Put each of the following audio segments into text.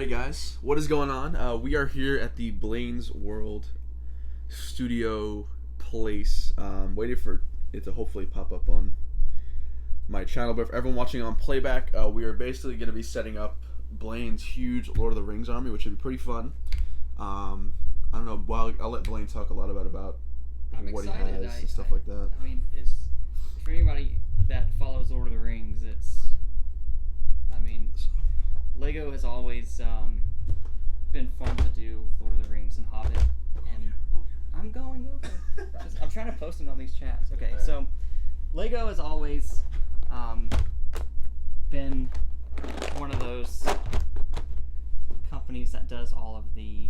Alright guys, what is going on? We are here at the Blaines World Studio place, waiting for it to hopefully pop up on my channel. But for everyone watching on playback, we are basically going to be setting up Blaine's huge Lord of the Rings army, which should be pretty fun. I don't know, well, I'll let Blaine talk a lot about what excited. he has and stuff like that. I mean, it's for anybody that follows Lord of the Rings, Lego has always been fun to do with Lord of the Rings and Hobbit. And I'm going over. I'm trying to post them on these chats. Okay, so Lego has always been one of those companies that does all of the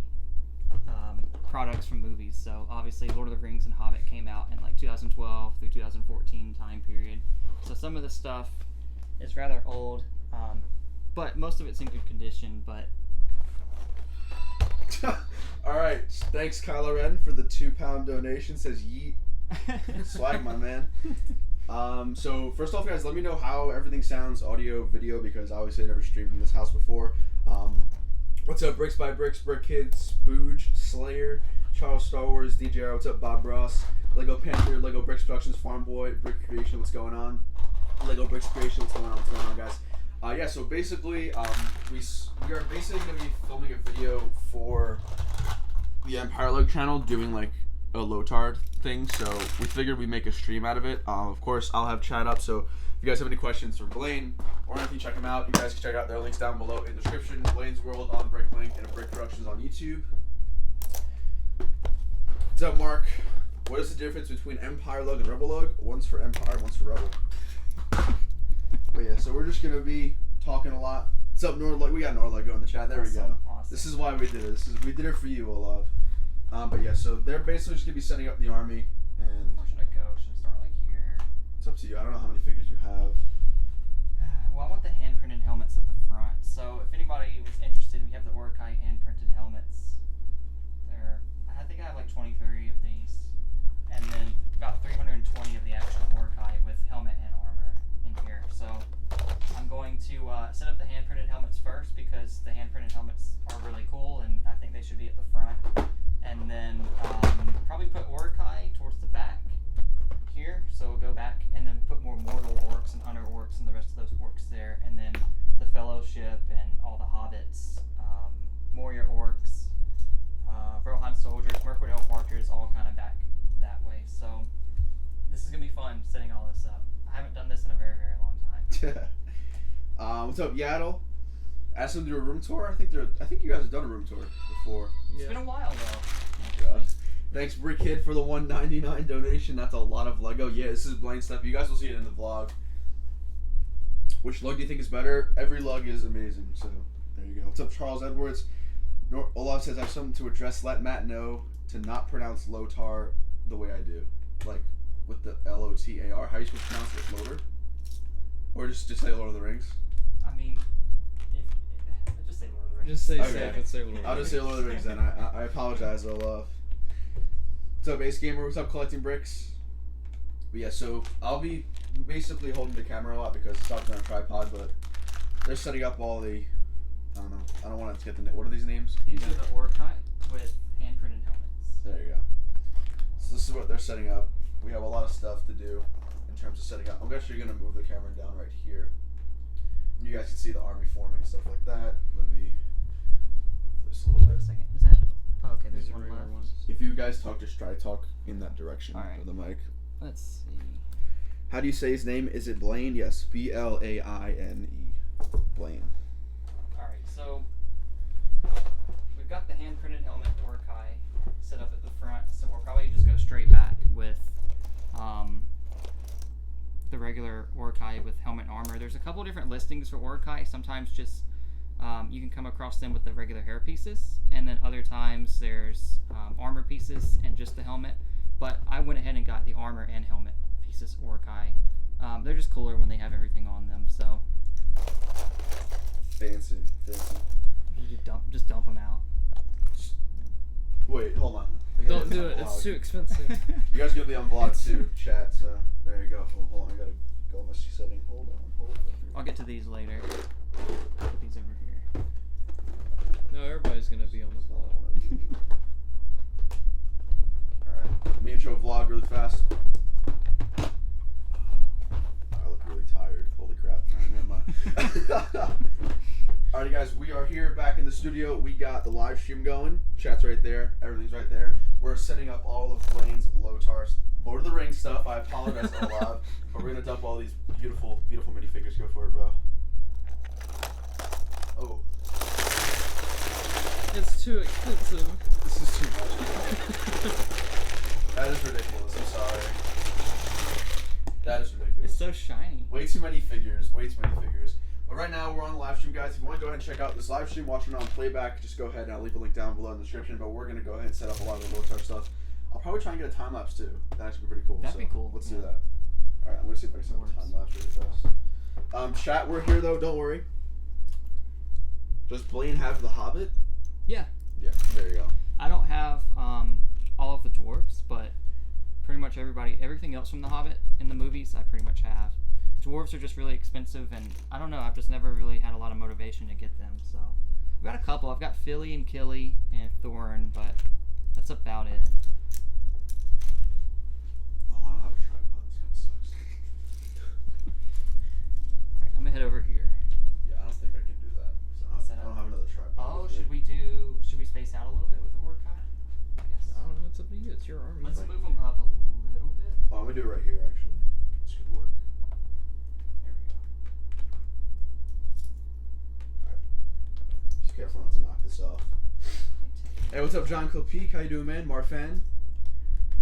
products from movies. So obviously Lord of the Rings and Hobbit came out in like 2012 through 2014 time period. So some of the stuff is rather old, but most of it's in good condition. But all right, thanks Kylo Ren for the £2 donation. Says yeet. Swag, my man. So first off, guys, let me know how everything sounds, audio, video, because obviously I never streamed in this house before. What's up, Bricks by Bricks, Brick Kids, Booge, Slayer, Charles Star Wars, DJR, what's up, Bob Ross, Lego Panther, Lego Bricks Productions, Farm Boy, Brick Creation, what's going on? Lego Bricks Creation, what's going on, guys? Yeah, so basically, we are basically going to be filming a video for the Empire Log channel, doing like a Lotard thing, so we figured we'd make a stream out of it. Of course, I'll have chat up, so if you guys have any questions for Blaine or anything, check them out. You guys can check out their links down below in the description. Blaine's World on Bricklink and Brick Productions on YouTube. What's up, Mark? What is the difference between Empire Lug and Rebel Lug? One's for Empire, one's for Rebel. But yeah, so we're just gonna be talking a lot. What's up, Nordlug? We got Nordlug in the chat. There we go. Awesome. This is why we did it. We did it for you, Olav. But yeah, so they're basically just gonna be setting up the army. And where should I go? Should I start like here? It's up to you. I don't know how many figures you have. Well, I want the hand-printed helmets at the front. So if anybody was interested, we have the Uruk-hai hand-printed helmets. I think I have like 23 of these, and then about 320 of the actual Uruk-hai with helmet and armor in here. So I'm going to set up the hand-printed helmets first because the hand-printed helmets are really cool, and I think they should be at the front. And then probably put Uruk-hai towards the back here, so we'll go back and then put more mortal orcs and hunter orcs and the rest of those orcs there, and then the fellowship and all the hobbits, warrior orcs, Rohan soldiers, Mirkwood elf archers, all kind of back that way. So this is gonna be fun setting all this up. I haven't done this in a very, very long time. What's up, Yaddle? Ask them to do a room tour. I think you guys have done a room tour before. It's been a while though. God. Thanks, Brick Kid, for the $1.99 donation. That's a lot of Lego. Yeah, this is Blaine stuff. You guys will see it in the vlog. Which lug do you think is better? Every lug is amazing. So there you go. What's up, Charles Edwards? Olaf says I have something to address. Let Matt know to not pronounce Lotar the way I do, like with the L-O-T-A-R. How are you supposed to pronounce it? Loader? Or just say Lord of the Rings? I mean, just say Lord of the Rings. Just say Okay. safe and say Lord of the Rings. I'll just say Lord of the Rings then. I apologize, Olaf. What's up, Ace Gamer? What's up, Collecting Bricks? But yeah, so I'll be basically holding the camera a lot because it's obviously on a tripod, but they're setting up all the, I don't know, I don't want to get the, what are these names? These are the Uruk-hai with hand-printed helmets. There you go. So this is what they're setting up. We have a lot of stuff to do in terms of setting up. I'm actually going to move the camera down right here. And you guys can see the army forming and stuff like that. Let me move this a little Wait bit. a second. Is that? Oh, okay. There's These are one regular left. ones. If you guys talk, just try to talk in that direction All right. of the mic. Let's see. How do you say his name? Is it Blaine? Yes, B-L-A-I-N-E. Blaine. Alright, so we've got the hand-printed helmet Uruk-hai set up at the front, so we'll probably just go straight back with the regular Uruk-hai with helmet and armor. There's a couple different listings for Uruk-hai. Sometimes just you can come across them with the regular hair pieces, and then other times there's armor pieces and just the helmet. But I went ahead and got the armor and helmet pieces Uruk-hai. They're just cooler when they have everything on them, so Fancy. you just dump them out. Wait, hold on. Don't do it. It's too expensive. You guys gonna be on vlog too, chat, so there you go. Hold on, I gotta go on my setting. Hold on. I'll get to these later. Put these over here. everybody's gonna be on the vlog. Alright, let me intro vlog really fast. I look really tired. Holy crap. Alright, never mind. Alright guys, we are here back in the studio. We got the live stream going. Chat's right there. Everything's right there. We're setting up all of Blaine's Lotar's Lord of the Rings stuff. I apologize a lot, but we're gonna dump all these beautiful, beautiful minifigures. Go for it, bro. Oh. It's too expensive. This is too much. That is ridiculous. I'm sorry. That is ridiculous. It's so shiny. Way too many figures. Way too many figures. But right now we're on the live stream, guys. If you want to go ahead and check out this live stream, watch it on playback, just go ahead and I'll leave a link down below in the description. But we're gonna go ahead and set up a lot of the Lotar stuff. I'll probably try and get a time lapse too. That'd actually be pretty cool. That'd be cool. Let's do that. All right, I'm gonna see if I can set up a time lapse really fast. Chat, we're here though. Don't worry. Does Blaine have the Hobbit? Yeah. Yeah. There you go. I don't have all of the dwarves, but pretty much everything else from the Hobbit in the movies, I pretty much have. Dwarves are just really expensive, and I don't know. I've just never really had a lot of motivation to get them. So I've got a couple. I've got Philly and Killy and Thorin, but that's about it. Oh, I don't have a tripod. This kind of sucks. All right, I'm gonna head over here. Yeah, I don't think I can do that. I don't have another tripod. Oh, should we space out a little bit with the Uruk-hai? I guess. I don't know. It's up to you. It's your army. Let's move them up a little bit. Oh, I'm gonna do it right here actually. This could work. There we go. Alright. Just careful not to knock this off. Hey, what's up, John Klopeek? How you doing, man? Marfan.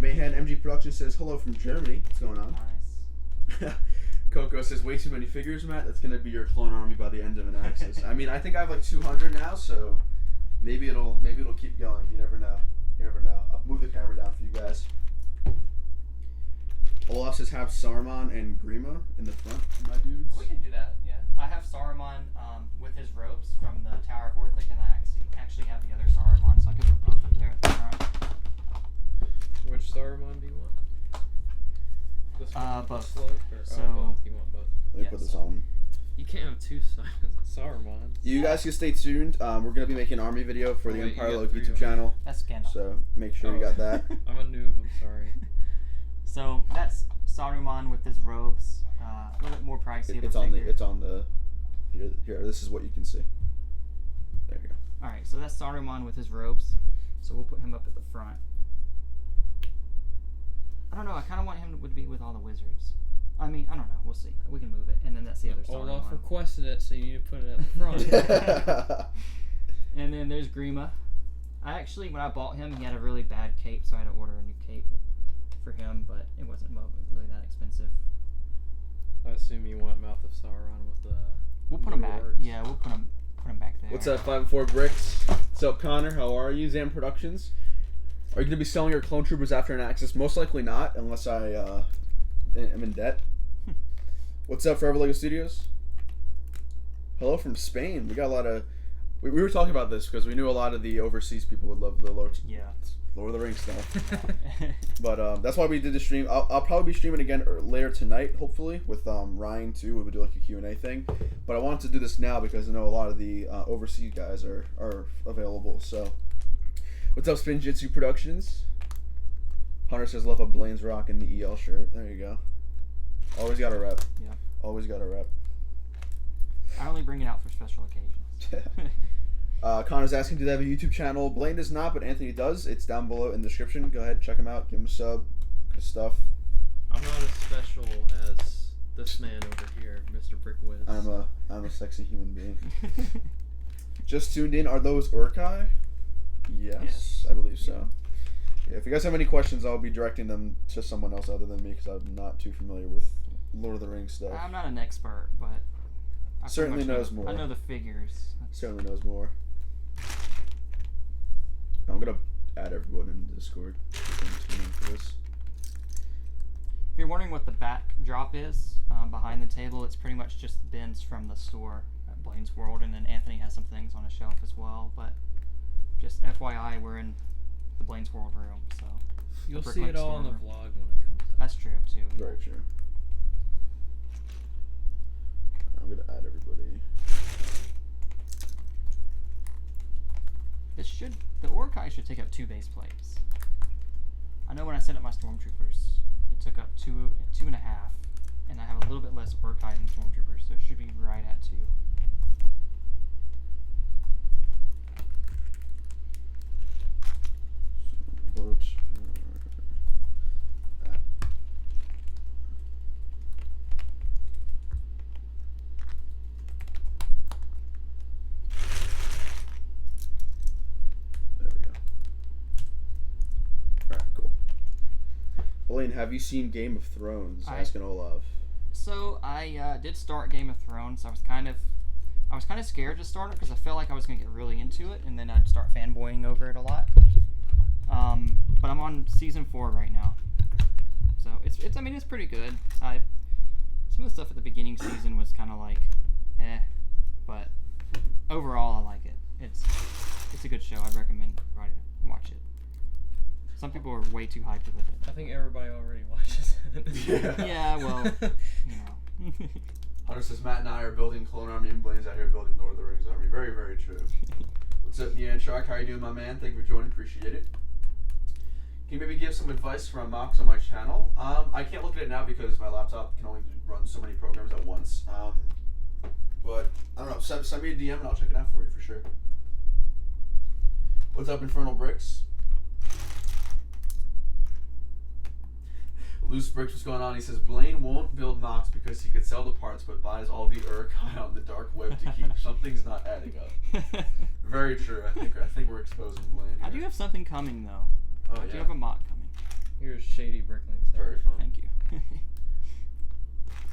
Mayhem MG Production says hello from Germany. What's going on? Nice. Coco says way too many figures, Matt. That's gonna be your clone army by the end of an axis. I mean, I think I have like 200 now, so maybe it'll keep going. You never know. You never know. I'll move the camera down for you guys. Olaf says have Saruman and Grima in the front, my dudes. We can do that, yeah. I have Saruman with his robes from the Tower of Orthic, and I actually have the other Saruman, so I could put both up there at the front. Which Saruman do you want? This one both. Slope, or, So both. You want both? Let me put this on. You can't have two Sarumans. You guys can stay tuned. We're gonna be making an army video for the Wait, Empire you got Logue 3 YouTube of channel. that's Gandalf. So make sure you got that. I'm a noob. I'm sorry. So that's Saruman with his robes. A little bit more pricey. It's on the here. This is what you can see. There you go. All right, so that's Saruman with his robes. So we'll put him up at the front. I don't know. I kind of want him to be with all the wizards. I mean, I don't know. We'll see. We can move it, and then that's the other Saruman. Olaf requested it, so you need to put it at the front. And then there's Grima. I actually, when I bought him, he had a really bad cape, so I had to order a new cape for him, but it wasn't really that expensive. I assume you want Mouth of Sauron with the. We'll put him back. orcs. Yeah, we'll put him back there. What's up, 5 and 4 Bricks? What's up, Connor? How are you? Zam Productions. Are you going to be selling your clone troopers after an axis? Most likely not, unless I am in debt. What's up, Forever Lego Studios? Hello from Spain. We got a lot of... We were talking about this because we knew a lot of the overseas people would love the Lord of the Rings stuff. But that's why we did the stream. I'll probably be streaming again later tonight, hopefully, with Ryan too. We would do like a Q&A thing. But I wanted to do this now because I know a lot of the overseas guys are available. So, what's up, Spin Jitsu Productions? Hunter says love a Blaine's Rock in the EL shirt. There you go. Always got a rep. Yeah. Always got a rep. I only bring it out for special occasions. Connor's asking, do they have a YouTube channel? Blaine does not, but Anthony does. It's down below in the description. Go ahead, check him out. Give him a sub. Good stuff. I'm not as special as this man over here, Mr. Brickwiz. I'm a sexy human being. Just tuned in. Are those Uruk-hai? Yes, I believe so. Yeah, if you guys have any questions, I'll be directing them to someone else other than me because I'm not too familiar with Lord of the Rings stuff. I'm not an expert, but I Certainly knows more. I know the figures. Certainly knows more. I'm gonna add everyone in Discord. For this. If you're wondering what the backdrop is behind the table, it's pretty much just bins from the store at Blaine's World, and then Anthony has some things on a shelf as well. But just FYI, we're in the Blaine's World room, so you'll see it all in the vlog when it comes out. That's true too. Very true. I'm gonna add everybody. Uruk-hai should take up 2 base plates. I know when I set up my Stormtroopers, it took up 2.5, and I have a little bit less Uruk-hai than Stormtroopers, so it should be right at 2. Votes for that. There we go. Alright, cool. Blaine, have you seen Game of Thrones? Asking Olav. So I did start Game of Thrones. I was kind of scared to start it because I felt like I was gonna get really into it, and then I'd start fanboying over it a lot. But I'm on season 4 right now, so it's pretty good. Some of the stuff at the beginning season was kind of like, but overall I like it. It's a good show. I'd recommend everybody to watch it. Some people are way too hyped with it. I think everybody already watches it. Yeah, well, you know. Hunter says Matt and I are building Clone Army, and Blaine's out here building Lord of the Rings Army. Very, very true. What's up, Nia and Shark? How are you doing, my man? Thank you for joining. Appreciate it. Can you maybe give some advice for my mocks on my channel? I can't look at it now because my laptop can only run so many programs at once. But I don't know. Send me a DM and I'll check it out for you for sure. What's up, Infernal Bricks? Loose Bricks, what's going on? He says Blaine won't build mocks because he could sell the parts, but buys all the Uruk-hai on the dark web to keep. Something's not adding up. Very true. I think we're exposing Blaine here. I do have something coming though. Oh, I do have a mock coming. Here's Shady Bricklings. Very fun. Thank you.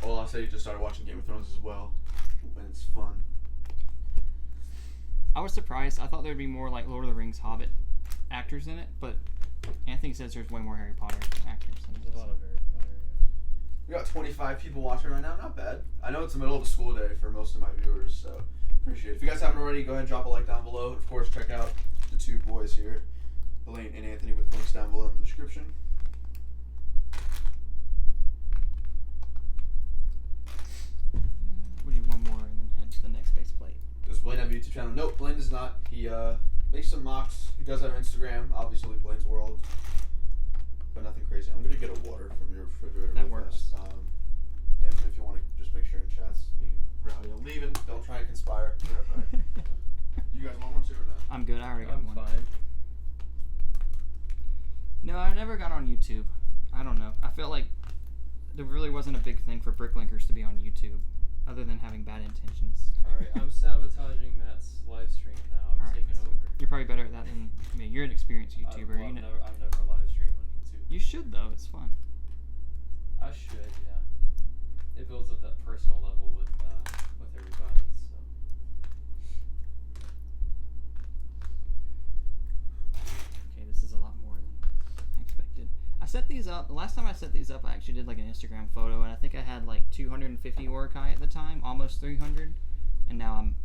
Well, I'll say you just started watching Game of Thrones as well, and it's fun. I was surprised. I thought there'd be more like Lord of the Rings Hobbit actors in it, but Anthony says there's way more Harry Potter actors in it. There's a lot of Harry Potter, yeah. We got 25 people watching right now. Not bad. I know it's the middle of the school day for most of my viewers, so appreciate it. If you guys haven't already, go ahead and drop a like down below. And of course, check out the 2 boys here, Blaine and Anthony, with links down below in the description. We'll do one more and then head to the next base plate. Does Blaine have a YouTube channel? Nope, Blaine does not. He makes some mocks. He does have Instagram, obviously Blaine's World, but nothing crazy. I'm gonna get a water from your refrigerator. That really works. fast. And if you want to just make sure in chat's being rowdy, I'm leaving. Don't try and conspire. Be right back. You guys want one too or not? I'm good. I already got one. I'm fine. No, I never got on YouTube. I don't know. I felt like there really wasn't a big thing for Bricklinkers to be on YouTube, other than having bad intentions. Alright, I'm sabotaging Matt's live stream now. I'm taking over. You're probably better at that than me. You're an experienced YouTuber. I've never live streamed on YouTube. You should though. It's fun. I should, yeah. It builds up that personal level with everybody. So. Okay, this is a lot more than expected. I set these up. The last time I set these up, I actually did like an Instagram photo, and I think I had like 250 Uruk-hai at the time, almost 300, and now I'm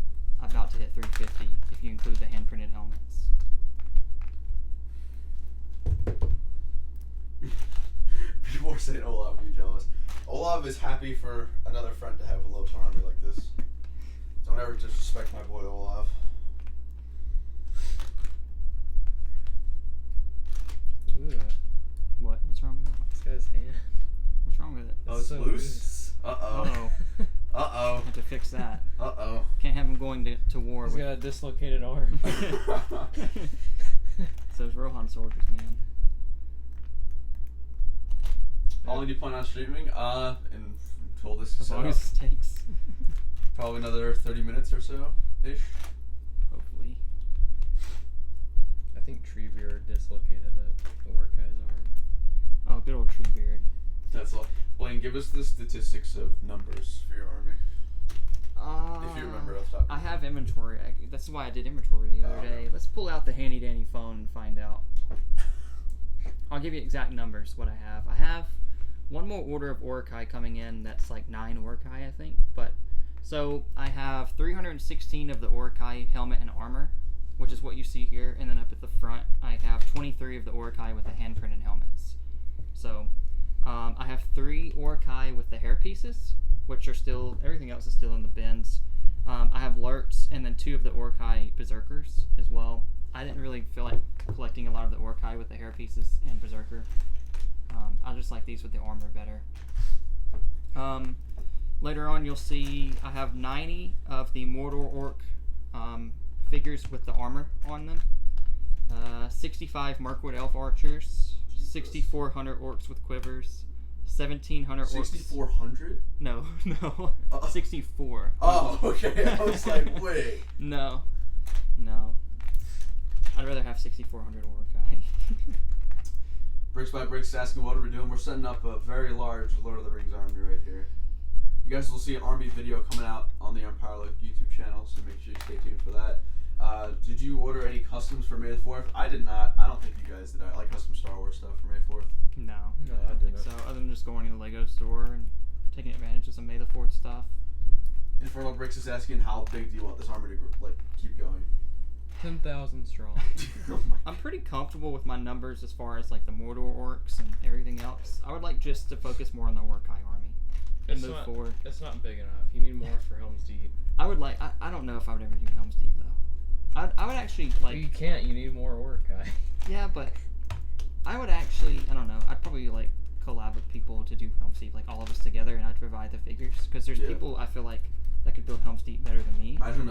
about to hit 350 if you include the hand-printed helmets. People are saying Olav would be jealous. Olav is happy for another friend to have a low army like this. Don't ever disrespect my boy Olav. Ooh, What? What's wrong with that? this guy's hand. What's wrong with it? Oh, it's so loose. Uh-oh. Uh-oh. Uh-oh. Have to fix that. Uh-oh. Can't have him going to war He's with... got a dislocated arm. Those Rohan soldiers, man. How long do you plan on streaming? Until this is As set long up. as it takes. Probably another 30 minutes or so, ish. Hopefully. I think Treebeard dislocated the Uruk-hai's arm. Oh, good old Treebeard. That's all. Blaine, give us the statistics of numbers for your army. If you remember off the top of I your have head. inventory. That's why I did inventory the other Oh, day. okay. Let's pull out the handy dandy phone and find out. I'll give you exact numbers, what I have. I have one more order of Uruk-hai coming in. That's like 9 Uruk-hai, I think. But so I have 316 of the Uruk-hai helmet and armor, which is what you see here. And then up at the front, I have 23 of the Uruk-hai with the hand-printed helmets. So I have 3 Uruk-hai with the hair pieces, which are still, everything else is still in the bins. I have Lurks and then 2 of the Uruk-hai Berserkers as well. I didn't really feel like collecting a lot of the Uruk-hai with the hair pieces and Berserker. I just like these with the armor better. Later on, you'll see I have 90 of the Mordor orc figures with the armor on them. 65 Mirkwood elf archers. 6,400 orcs with quivers. 1,700 orcs. 6,400? No. 64. Oh, okay. I was like, wait. No. I'd rather have 6,400 Uruk-hai. Bricks by Bricks asking what are we doing. We're setting up a very large Lord of the Rings army right here. You guys will see an army video coming out on the Empire Look YouTube channel, so make sure you stay tuned for that. Did you order any customs for May the 4th? I did not. I don't think you guys did. I like custom Star Wars stuff for May 4th. No, I don't think didn't. so. Other than just going to the Lego store and taking advantage of some May the 4th stuff. Infernal Bricks is asking how big do you want this army to keep going? 10,000 strong. Oh my I'm pretty comfortable with my numbers as far as like the Mordor orcs and everything else. I would like just to focus more on the Uruk-hai army and move forward. It's not big enough. You need more for Helm's Deep. I would like. I don't know if I would ever do Helm's Deep though. I would actually like. You can't. You need more Uruk-hai. Yeah, but I would actually. I don't know. I'd probably like collab with people to do Helm's Deep, like all of us together, and I'd provide the figures because there's people I feel like that could build Helm's Deep better than me. Imagine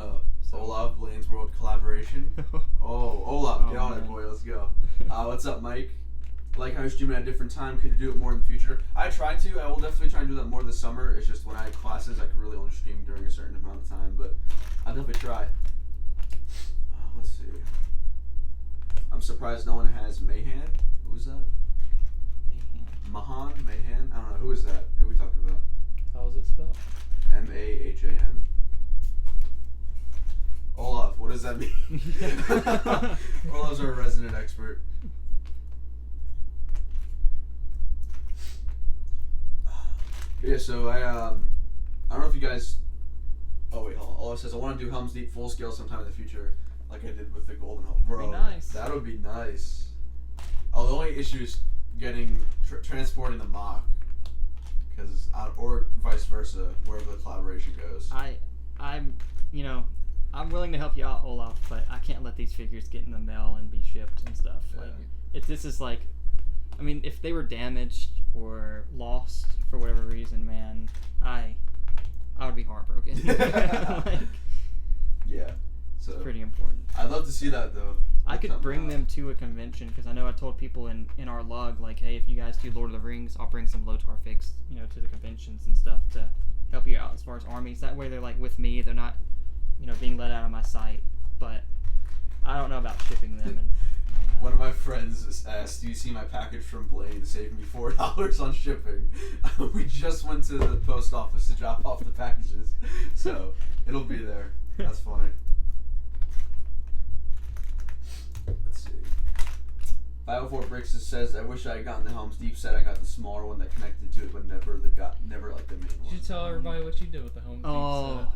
Olaf Blaines World collaboration. Oh, Olaf, get on it, boy. Let's go. What's up, Mike? Like how you're streaming at a different time. Could you do it more in the future? I try to. I will definitely try and do that more this summer. It's just when I have classes, I can really only stream during a certain amount of time. But I'll definitely try. Let's see. I'm surprised no one has Mayhan. Who is that? Mahan? Mayhan? I don't know. Who is that? Who are we talking about? How is it spelled? M-A-H-A-N. Olaf, what does that mean? Olaf's our resident expert. Yeah, so I don't know if you guys. Oh wait, hold on. Olaf says I want to do Helm's Deep full scale sometime in the future, like I did with the Golden Helm. Bro, that'd be nice. That would be nice. Oh, the only issue is getting transporting the mock, because or vice versa, wherever the collaboration goes. I'm willing to help you out, Olaf, but I can't let these figures get in the mail and be shipped and stuff. Yeah. Like, this is like, I mean, if they were damaged or lost for whatever reason, man, I would be heartbroken. Like, yeah, so it's pretty important. I'd love to see that though. I could bring them to a convention because I know I told people in our lug, like, hey, if you guys do Lord of the Rings, I'll bring some Lotar figs, to the conventions and stuff to help you out as far as armies. That way they're like with me, they're not, being let out of my sight. But I don't know about shipping them. And one of my friends asked, "Do you see my package from Blaine? Saved me $4 on shipping." We just went to the post office to drop off the packages, so it'll be there. That's funny. Let's see. 504 Bricks says, "I wish I had gotten the Helm's Deep set. I got the smaller one that connected to it, but never like the main one." Did you tell everybody what you did with the Helm's Deep set? Oh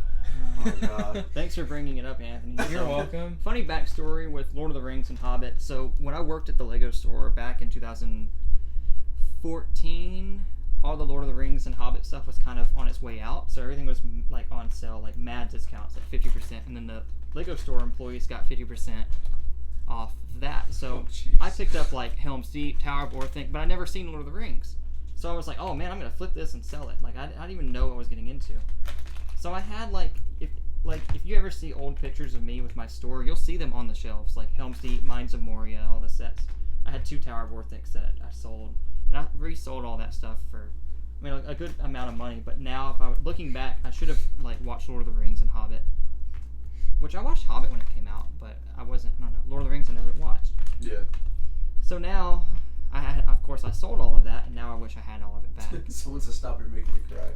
God. Thanks for bringing it up, Anthony. You're welcome. Funny backstory with Lord of the Rings and Hobbit. So when I worked at the Lego store back in 2014, all the Lord of the Rings and Hobbit stuff was kind of on its way out. So everything was like on sale, like mad discounts, like 50%. And then the Lego store employees got 50% off that. So I picked up like Helm's Deep, Tower of Orthanc, but I never seen Lord of the Rings. So I was like, oh man, I'm gonna flip this and sell it. Like I didn't even know what I was getting into. So I had if you ever see old pictures of me with my store, you'll see them on the shelves, like Helm's Deep, Mines of Moria, all the sets. I had 2 Tower of Orthanc that I sold, and I resold all that stuff for, a good amount of money. But now, if I were looking back, I should have watched Lord of the Rings and Hobbit, which I watched Hobbit when it came out, but I don't know, Lord of the Rings I never watched. Yeah. So now, of course I sold all of that, and now I wish I had all of it back. Someone says, "Stop! You're making me cry."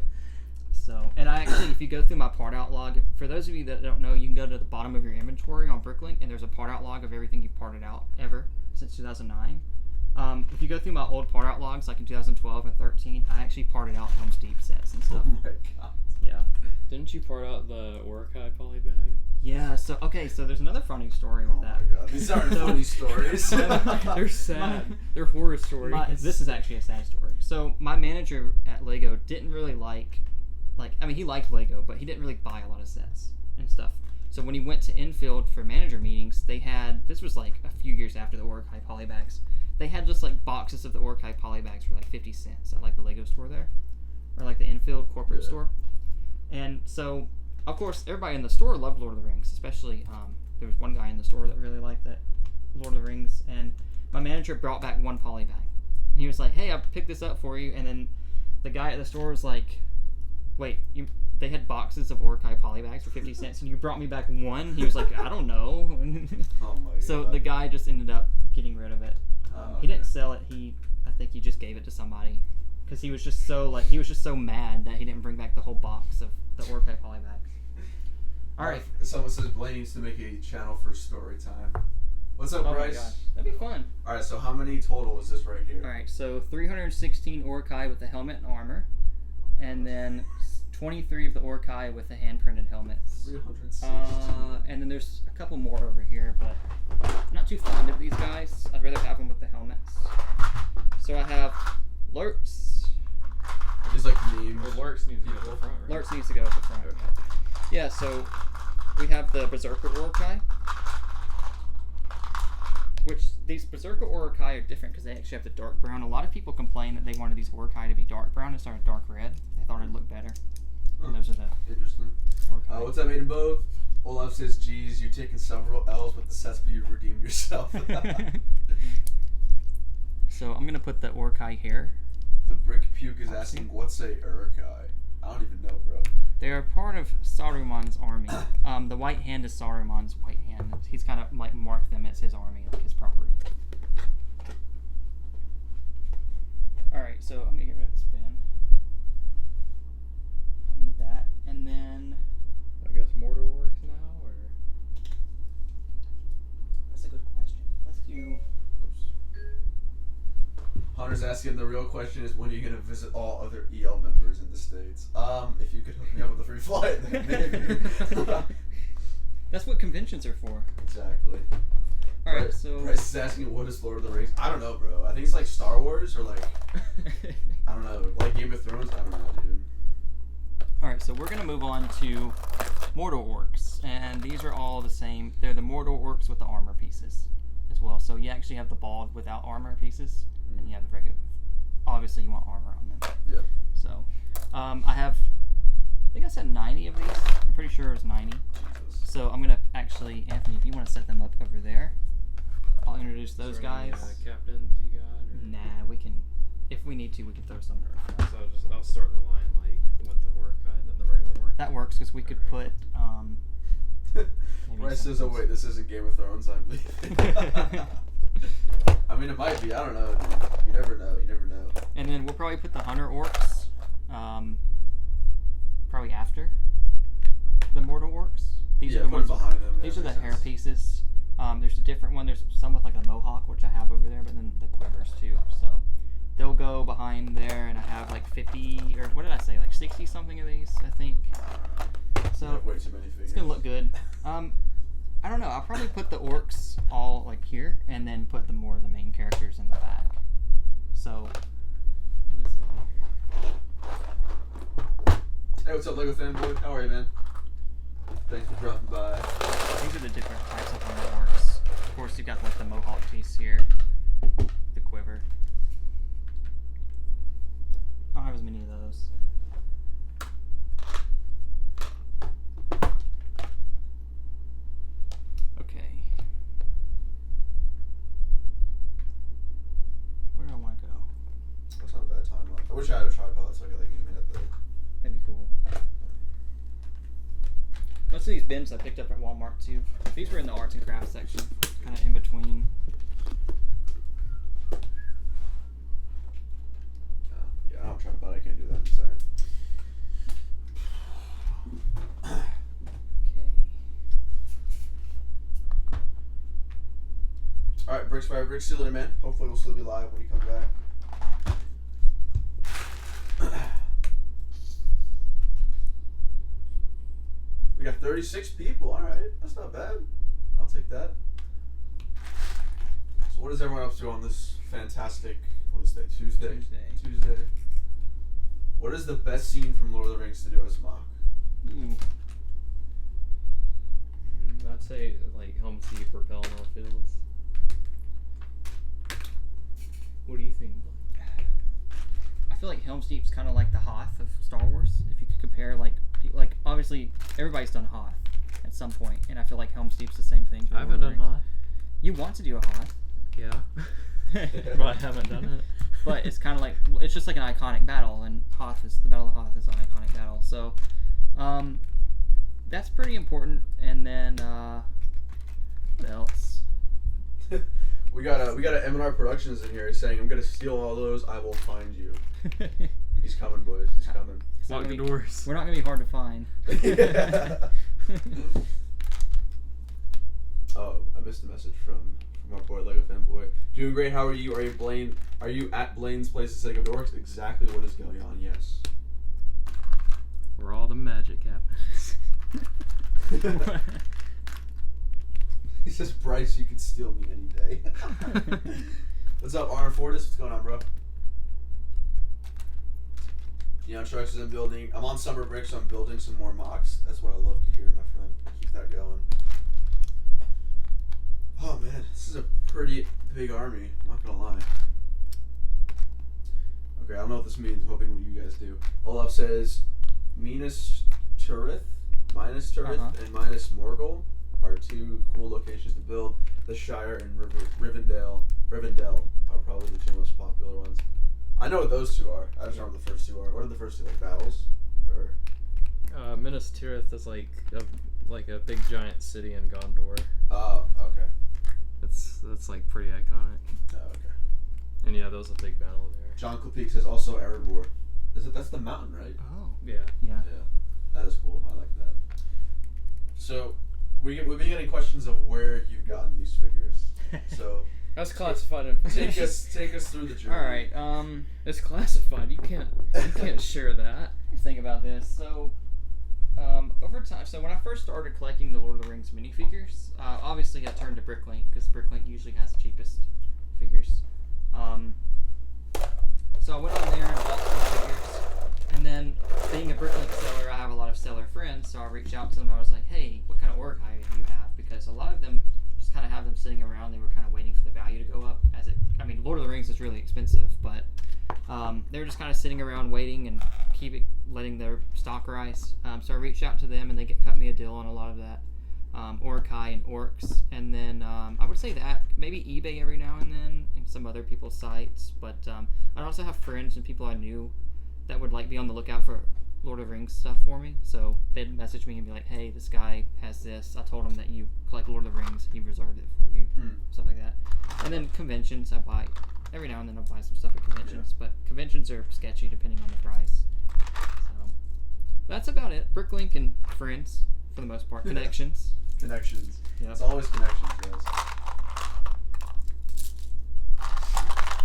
So, and I actually, if you go through my part out log, for those of you that don't know, you can go to the bottom of your inventory on Bricklink, and there's a part out log of everything you've parted out ever since 2009. If you go through my old part out logs, like in 2012 and 13, I actually parted out Helm's Deep sets and stuff. Oh my god. Yeah. Didn't you part out the Uruk-hai poly bag? Yeah, so there's another funny story with that. Oh my god. These aren't funny stories. They're sad. They're horror stories. This is actually a sad story. So my manager at Lego didn't really he liked Lego, but he didn't really buy a lot of sets and stuff. So when he went to Enfield for manager meetings, they had, this was like a few years after the Uruk-hai polybags, they had just like boxes of the Uruk-hai polybags for like 50 cents at like the Lego store there, or like the Enfield corporate store. And so, of course, everybody in the store loved Lord of the Rings, especially there was one guy in the store that really liked that Lord of the Rings, and my manager brought back one polybag. And he was like, hey, I picked this up for you, and then the guy at the store was like, wait, they had boxes of Uruk-hai polybags for 50 cents, and you brought me back one? He was like, I don't know. Oh my So God. the guy just ended up getting rid of it. He didn't sell it. I think he just gave it to somebody because he was just so mad that he didn't bring back the whole box of the Uruk-hai polybags. All right. Someone says Blaine needs to make a channel for story time. What's up, Oh Bryce? my gosh, that'd be fun. All right, so how many total is this right here? All right, so 316 Uruk-hai with the helmet and armor, and then 23 of the Uruk-hai with the hand-printed helmets. 316. And then there's a couple more over here, but I'm not too fond of these guys. I'd rather have them with the helmets. So I have Lurtz. These like memes. Well, Larks needs to go to the front, right? Lurtz needs to go at the front. Okay. Yeah, so we have the Berserker Uruk-hai, which these Berserker Uruk-hai are different because they actually have the dark brown. A lot of people complain that they wanted these Uruk-hai to be dark brown instead of dark red. They thought it'd look better. And those are the Interesting. Uruk-hai. What's that made above? Olaf says, geez, you've taken several L's with the sets, but you've redeemed yourself. So I'm going to put the Uruk-hai here. The Brick Puke is asking, what's a Uruk-hai? I don't even know, bro. They are part of Saruman's army. The White Hand is Saruman's White Hand. He's kind of like marked them as his army, like his property. Alright, so I'm going to get rid of this bin. I'll need that. And then... I guess Mordor works now, or? That's a good question. Let's do... Hunter's asking, the real question is, when are you going to visit all other EL members in the States? If you could hook me up with a free flight, then maybe. That's what conventions are for. Exactly. Alright, so... Bryce is asking, what is Lord of the Rings? I don't know, bro. I think it's like Star Wars or like, I don't know, like Game of Thrones? I don't know, dude. Alright, so we're going to move on to Mordor orcs. And these are all the same. They're the Mordor orcs with the armor pieces as well. So you actually have the bald without armor pieces. And you have the regular. Obviously, you want armor on them. Yeah. So, I have, I think I said 90 of these. I'm pretty sure it was 90. So I'm going to actually, Anthony, if you want to set them up over there, I'll introduce those Is there any, guys. captains you got? Or? Nah, we can, if we need to, we can throw some in front. So I'll start the line like with the Uruk-hai, then the regular Uruk-hai. That works because we could put, maybe Bryce says, oh wait, this isn't Game of Thrones, I'm leaving. I mean, it might be. I don't know, dude. You never know. You never know. And then we'll probably put the hunter orcs, probably after the Mordor orcs. These are the put ones them behind them. These are the hair pieces. There's a different one. There's some with like a mohawk, which I have over there, but then the quivers too. So they'll go behind there, and I have like 50 or what did I say? Like 60 something of these, I think. So You have way too many figures. it's gonna look good. I don't know. I'll probably put the orcs all like here, and then put the more of the main characters in the back. So, what is it here? Hey, what's up, Lego fanboy? How are you, man? Thanks for dropping by. These are the different types of armor orcs. Of course, you've got like the mohawk piece here, the quiver. I don't have as many of those. Okay. Where do I want to go? That's not a bad time. I wish I had a tripod so I could like aim it at the. That'd be cool. Most of these bins I picked up at Walmart too. These were in the arts and crafts section, kind of in between. Yeah, I don't have a tripod. I can't do that. Sorry. Okay. All right, Bricks by Bricks, see you later, man. Hopefully, we'll still be live when you come back. We got 36 people. All right, that's not bad. I'll take that. So, what is everyone up to on this fantastic? What is that? Tuesday. Tuesday. What is the best scene from Lord of the Rings to do as Mock? Ooh. steep repel in all fields. What do you think? I feel like Helm's Deep's kind of like the Hoth of Star Wars. If you could compare, like obviously everybody's done Hoth at some point, and I feel like Helm's Deep's the same thing. I haven't done Hoth. You want to do a Hoth? Yeah, but I haven't done it. But it's kind of like it's just like an iconic battle, and the Battle of Hoth is an iconic battle. So, that's pretty important. And then what else? We got a M&R Productions in here saying, "I'm gonna steal all those. I will find you." He's coming, boys. He's coming. Lock the doors. We're not gonna be hard to find. Oh, I missed a message from our boy Lego fanboy. Doing great. How are you? Are you at Blaines' place to sake of the orcs? Exactly what is going on. Yes. Where all the magic happens. He says, "Bryce, you could steal me any day." What's up, Arnold Fortis? What's going on, bro? Neon Sharks is in building. I'm on summer break, so I'm building some more mocks. That's what I love to hear, my friend. Keep that going. Oh man, this is a pretty big army. I'm not gonna lie. Okay, I don't know what this means. I'm hoping what you guys do. Olaf says, minus Turith, and minus Morgul are two cool locations to build. The Shire and Rivendell are probably the two most popular ones. I know what those two are. I just don't know what the first two are. What are the first two, like battles? Or Minas Tirith is like a big giant city in Gondor. oh, okay. That's like pretty iconic. Oh, okay. And yeah, that was a big battle there. John Klipik says also Erebor. That's the mountain, right? Oh. Yeah. Yeah. Yeah. That is cool. I like that. So we've been getting questions of where you've gotten these figures. So That's classified information. take us through the journey. All right. It's classified. You can't share that. Think about this. So, over time, so when I first started collecting the Lord of the Rings minifigures, obviously I turned to Bricklink because Bricklink usually has the cheapest figures. So I went on there and bought some figures, and then being a Bricklink seller, I have a lot of seller friends, so I reached out to them and I was like, hey, what kind of Uruk-hai do you have? Because a lot of them just kind of have them sitting around. They were kind of waiting for the value to go up. Lord of the Rings is really expensive, but they were just kind of sitting around waiting and letting their stock rise. So I reached out to them and they cut me a deal on a lot of that. Uruk-hai and orcs, and then I would say that maybe eBay every now and then and some other people's sites, but I'd also have friends and people I knew that would like be on the lookout for Lord of the Rings stuff for me, so they'd message me and be like, hey, this guy has this, I told him that you collect Lord of the Rings, he reserved it for you, stuff like that. And then conventions, I buy every now and then. I'll buy some stuff at conventions, but conventions are sketchy depending on the price. So that's about it. Bricklink and friends for the most part. Connections. Connections. Yep. It's always connections, guys.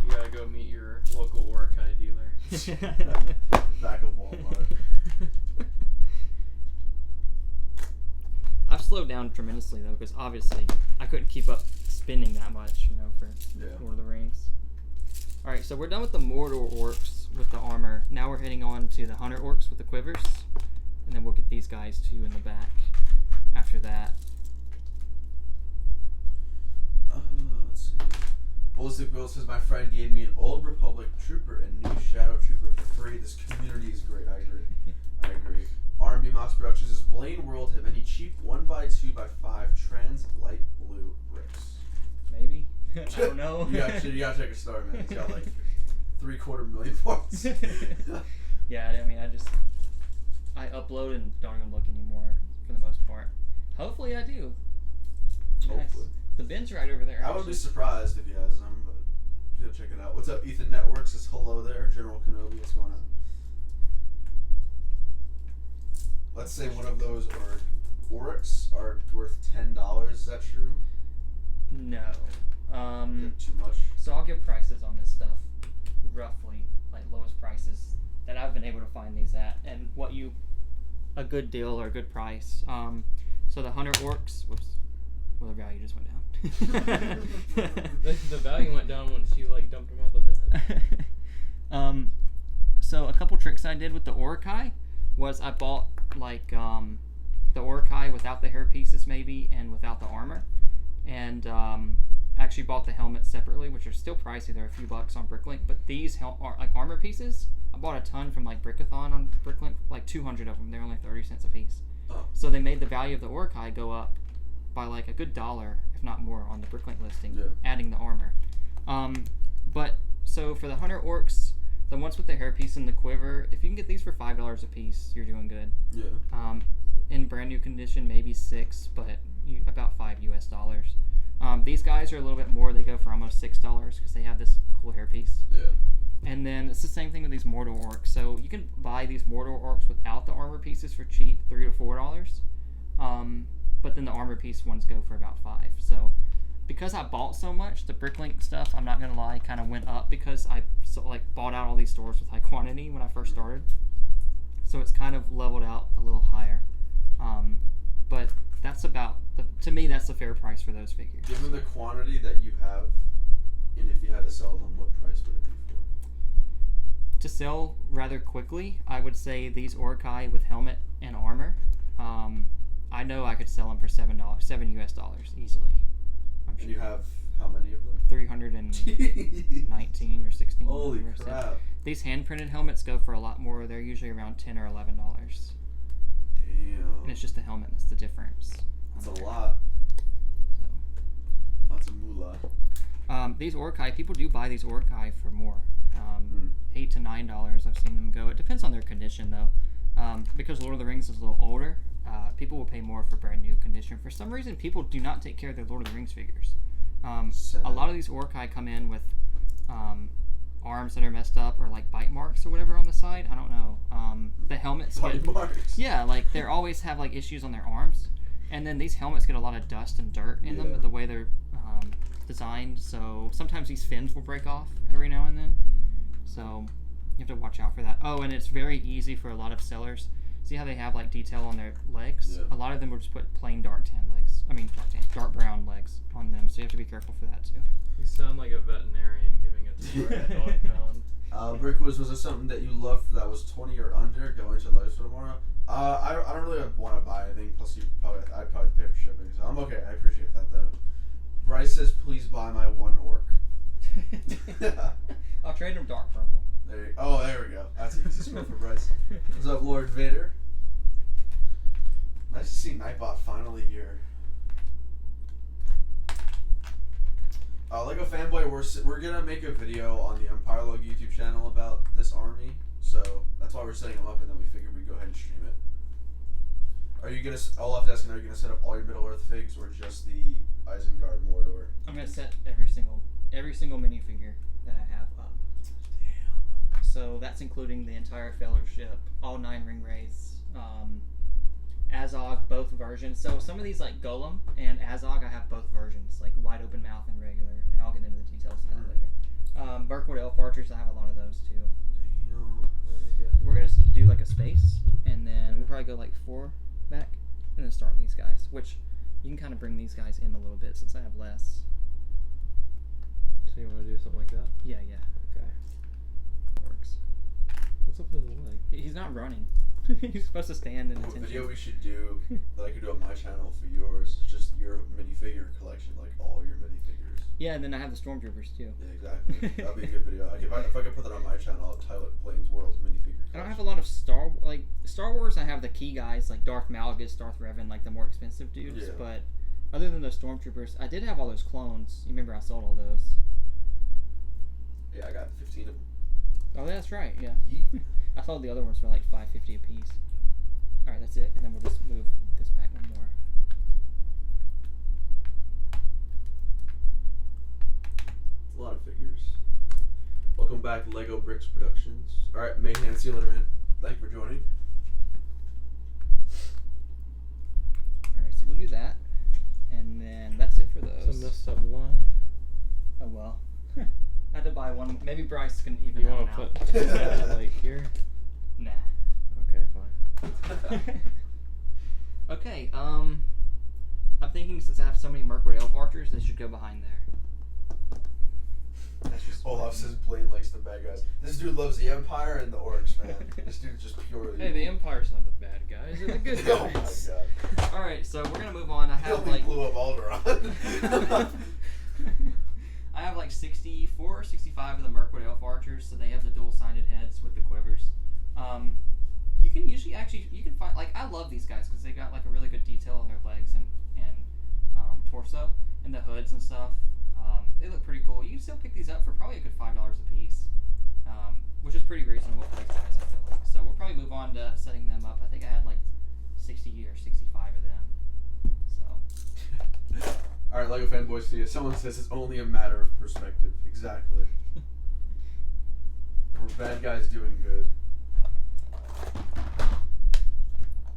You gotta go meet your local Uruk-hai dealer. Back of Walmart. I've slowed down tremendously though, because obviously I couldn't keep up spending that much, for Lord of the Rings. All right, so we're done with the Mordor orcs with the armor. Now we're heading on to the Hunter orcs with the quivers, and then we'll get these guys too in the back after that. Let's see. Ballistic Bill says, my friend gave me an old Republic trooper and new Shadow Trooper for free. This community is great. I agree. R&B Mox Productions says, Blaine World have any cheap 1x2x5 trans light blue bricks? Maybe. I don't know. you gotta check a star, man. It's got like 750,000 parts. Yeah, I upload and don't even look anymore for the most part. Hopefully I do. Hopefully. Nice. The bin's right over there. I would be surprised if he has them, but you gotta check it out. What's up, Ethan Networks? Says hello there. General Kenobi, what's going on? Let's say one of those orcs are worth $10. Is that true? No. Too much. So I'll give prices on this stuff, roughly, like lowest prices that I've been able to find these at, and a good deal or a good price. So the Hunter orcs, the value just went down. The value went down once you dumped them out the bin. So a couple tricks I did with the Uruk-hai was I bought the Uruk-hai without the hair pieces maybe and without the armor, and actually bought the helmets separately, which are still pricey. They're a few bucks on Bricklink, but these like armor pieces, I bought a ton from like Brickathon on Bricklink, like 200 of them. They're only 30 cents a piece. Oh. So they made the value of the Uruk-hai go up by like a good $1, if not more, on the Bricklink listing, adding the armor. But so for the Hunter Orcs, the ones with the hairpiece and the quiver, if you can get these for $5 a piece, you're doing good. Yeah. In brand new condition, maybe $6, but about $5 US. These guys are a little bit more. They go for almost $6 because they have this cool hairpiece. Yeah. And then it's the same thing with these Mordor orcs. So you can buy these Mordor orcs without the armor pieces for cheap, $3 to $4. But then the armor piece ones go for about $5. So because I bought so much, the Bricklink stuff, I'm not gonna lie, kind of went up because I bought out all these stores with high quantity when I first started. So it's kind of leveled out a little higher. But that's about to me that's the fair price for those figures. Given the quantity that you have, and if you had to sell them, what price would it be for? To sell rather quickly, I would say these Uruk-hai with helmet and armor. I know I could sell them for $7 US easily. I'm sure. And you have how many of them? 319 or 16. Holy crap! These hand printed helmets go for a lot more. They're usually around $10 or $11. Damn. And it's just the helmet that's the difference. That's a lot. So. Lots of moolah. These Uruk-hai, people do buy these Uruk-hai for more. $8 to $9 I've seen them go. It depends on their condition though. Because Lord of the Rings is a little older, people will pay more for brand new condition. For some reason, people do not take care of their Lord of the Rings figures. A lot of these Uruk-hai come in with arms that are messed up or like bite marks or whatever on the side. I don't know. The helmets Bite marks. Yeah, like they always have like issues on their arms, and then these helmets get a lot of dust and dirt in them the way they're designed. So sometimes these fins will break off every now and then. So you have to watch out for that. Oh, and it's very easy for a lot of sellers. See how they have like detail on their legs? Yeah. A lot of them will just put plain dark brown legs on them. So you have to be careful for that too. You sound like a veterinarian giving a tour at Dog Pound. Brickwiz, was there something that you loved that was 20 or under going to Laketown tomorrow? I don't really want to buy anything. Plus, I'd probably pay for shipping, so I'm okay. I appreciate that though. Bryce says, "Please buy my one orc." I'll trade him dark purple. There we go. That's the easiest one for Bryce. What's up, Lord Vader? Nice to see Nightbot finally here. Lego Fanboy, we're gonna make a video on the Empire Log YouTube channel about this army, so that's why we're setting them up, and then we figured we'd go ahead and stream it. Are you gonna? Olaf asking, are you gonna set up all your Middle Earth figs or just the Isengard Mordor? I'm gonna set every single minifigure that I have up. Damn. So that's including the entire Fellowship, all 9 Ringwraiths, Azog, both versions. So some of these like Golem and Azog, I have both versions, like wide open mouth and regular, and I'll get into the details of that later. Burkwood Elf Archers, I have a lot of those too. Damn. We're gonna do like a space, and then we'll probably go like 4 back, and then start these guys, which you can kind of bring these guys in a little bit since I have less. So you want to do something like that? Yeah. Okay. Works. What's up with his leg? He's not running. He's supposed to stand in What attention. video we should do that I could do on my channel for yours is just your minifigure collection, like all your minifigures. Yeah, and then I have the Stormtroopers too. Yeah, exactly. That'd be a good video. If I could put that on my channel, I'll title it Blaines World's minifigure collection. I don't have a lot of Star Wars. I have the key guys like Darth Malgus, Darth Revan, like the more expensive dudes. Yeah. But other than those Stormtroopers, I did have all those clones. You remember I sold all those. Yeah, I got 15 of them. Oh, that's right. Yeah. Yeet. I sold the other ones for like $5.50 a piece. All right, that's it, and then we'll just move this back one more. It's a lot of figures. Welcome back, Lego Bricks Productions. All right, Mayhan, see you later, man. Thank you for joining. All right, so we'll do that, and then that's it for those. Some messed up line. Oh well. I had to buy one. Maybe Bryce can even You that want one to out. put that like here? Nah. Okay, fine. Okay, I'm thinking since I have so many Mirkwood Elf Archers, they should go behind there. That's just Olaf says Blaine likes the bad guys. This dude loves the Empire and the orcs, man. This dude's just purely Hey, the Empire's not the bad guys; they're the good Oh my guys. god. Alright, so So we're gonna move on. I He have only like blew up Alderaan. I have like 64 or 65 of the Mirkwood Elf Archers, so they have the dual-sided heads with the quivers. You can usually you can find, like, I love these guys because they got like a really good detail on their legs and torso and the hoods and stuff. They look pretty cool. You can still pick these up for probably a good $5 a piece, which is pretty reasonable for these guys, I feel like. So we'll probably move on to setting them up. I think I had like 60 or 65 of them. So. All right, Lego fanboys to you. Someone says it's only a matter of perspective. Exactly. We're bad guys doing good.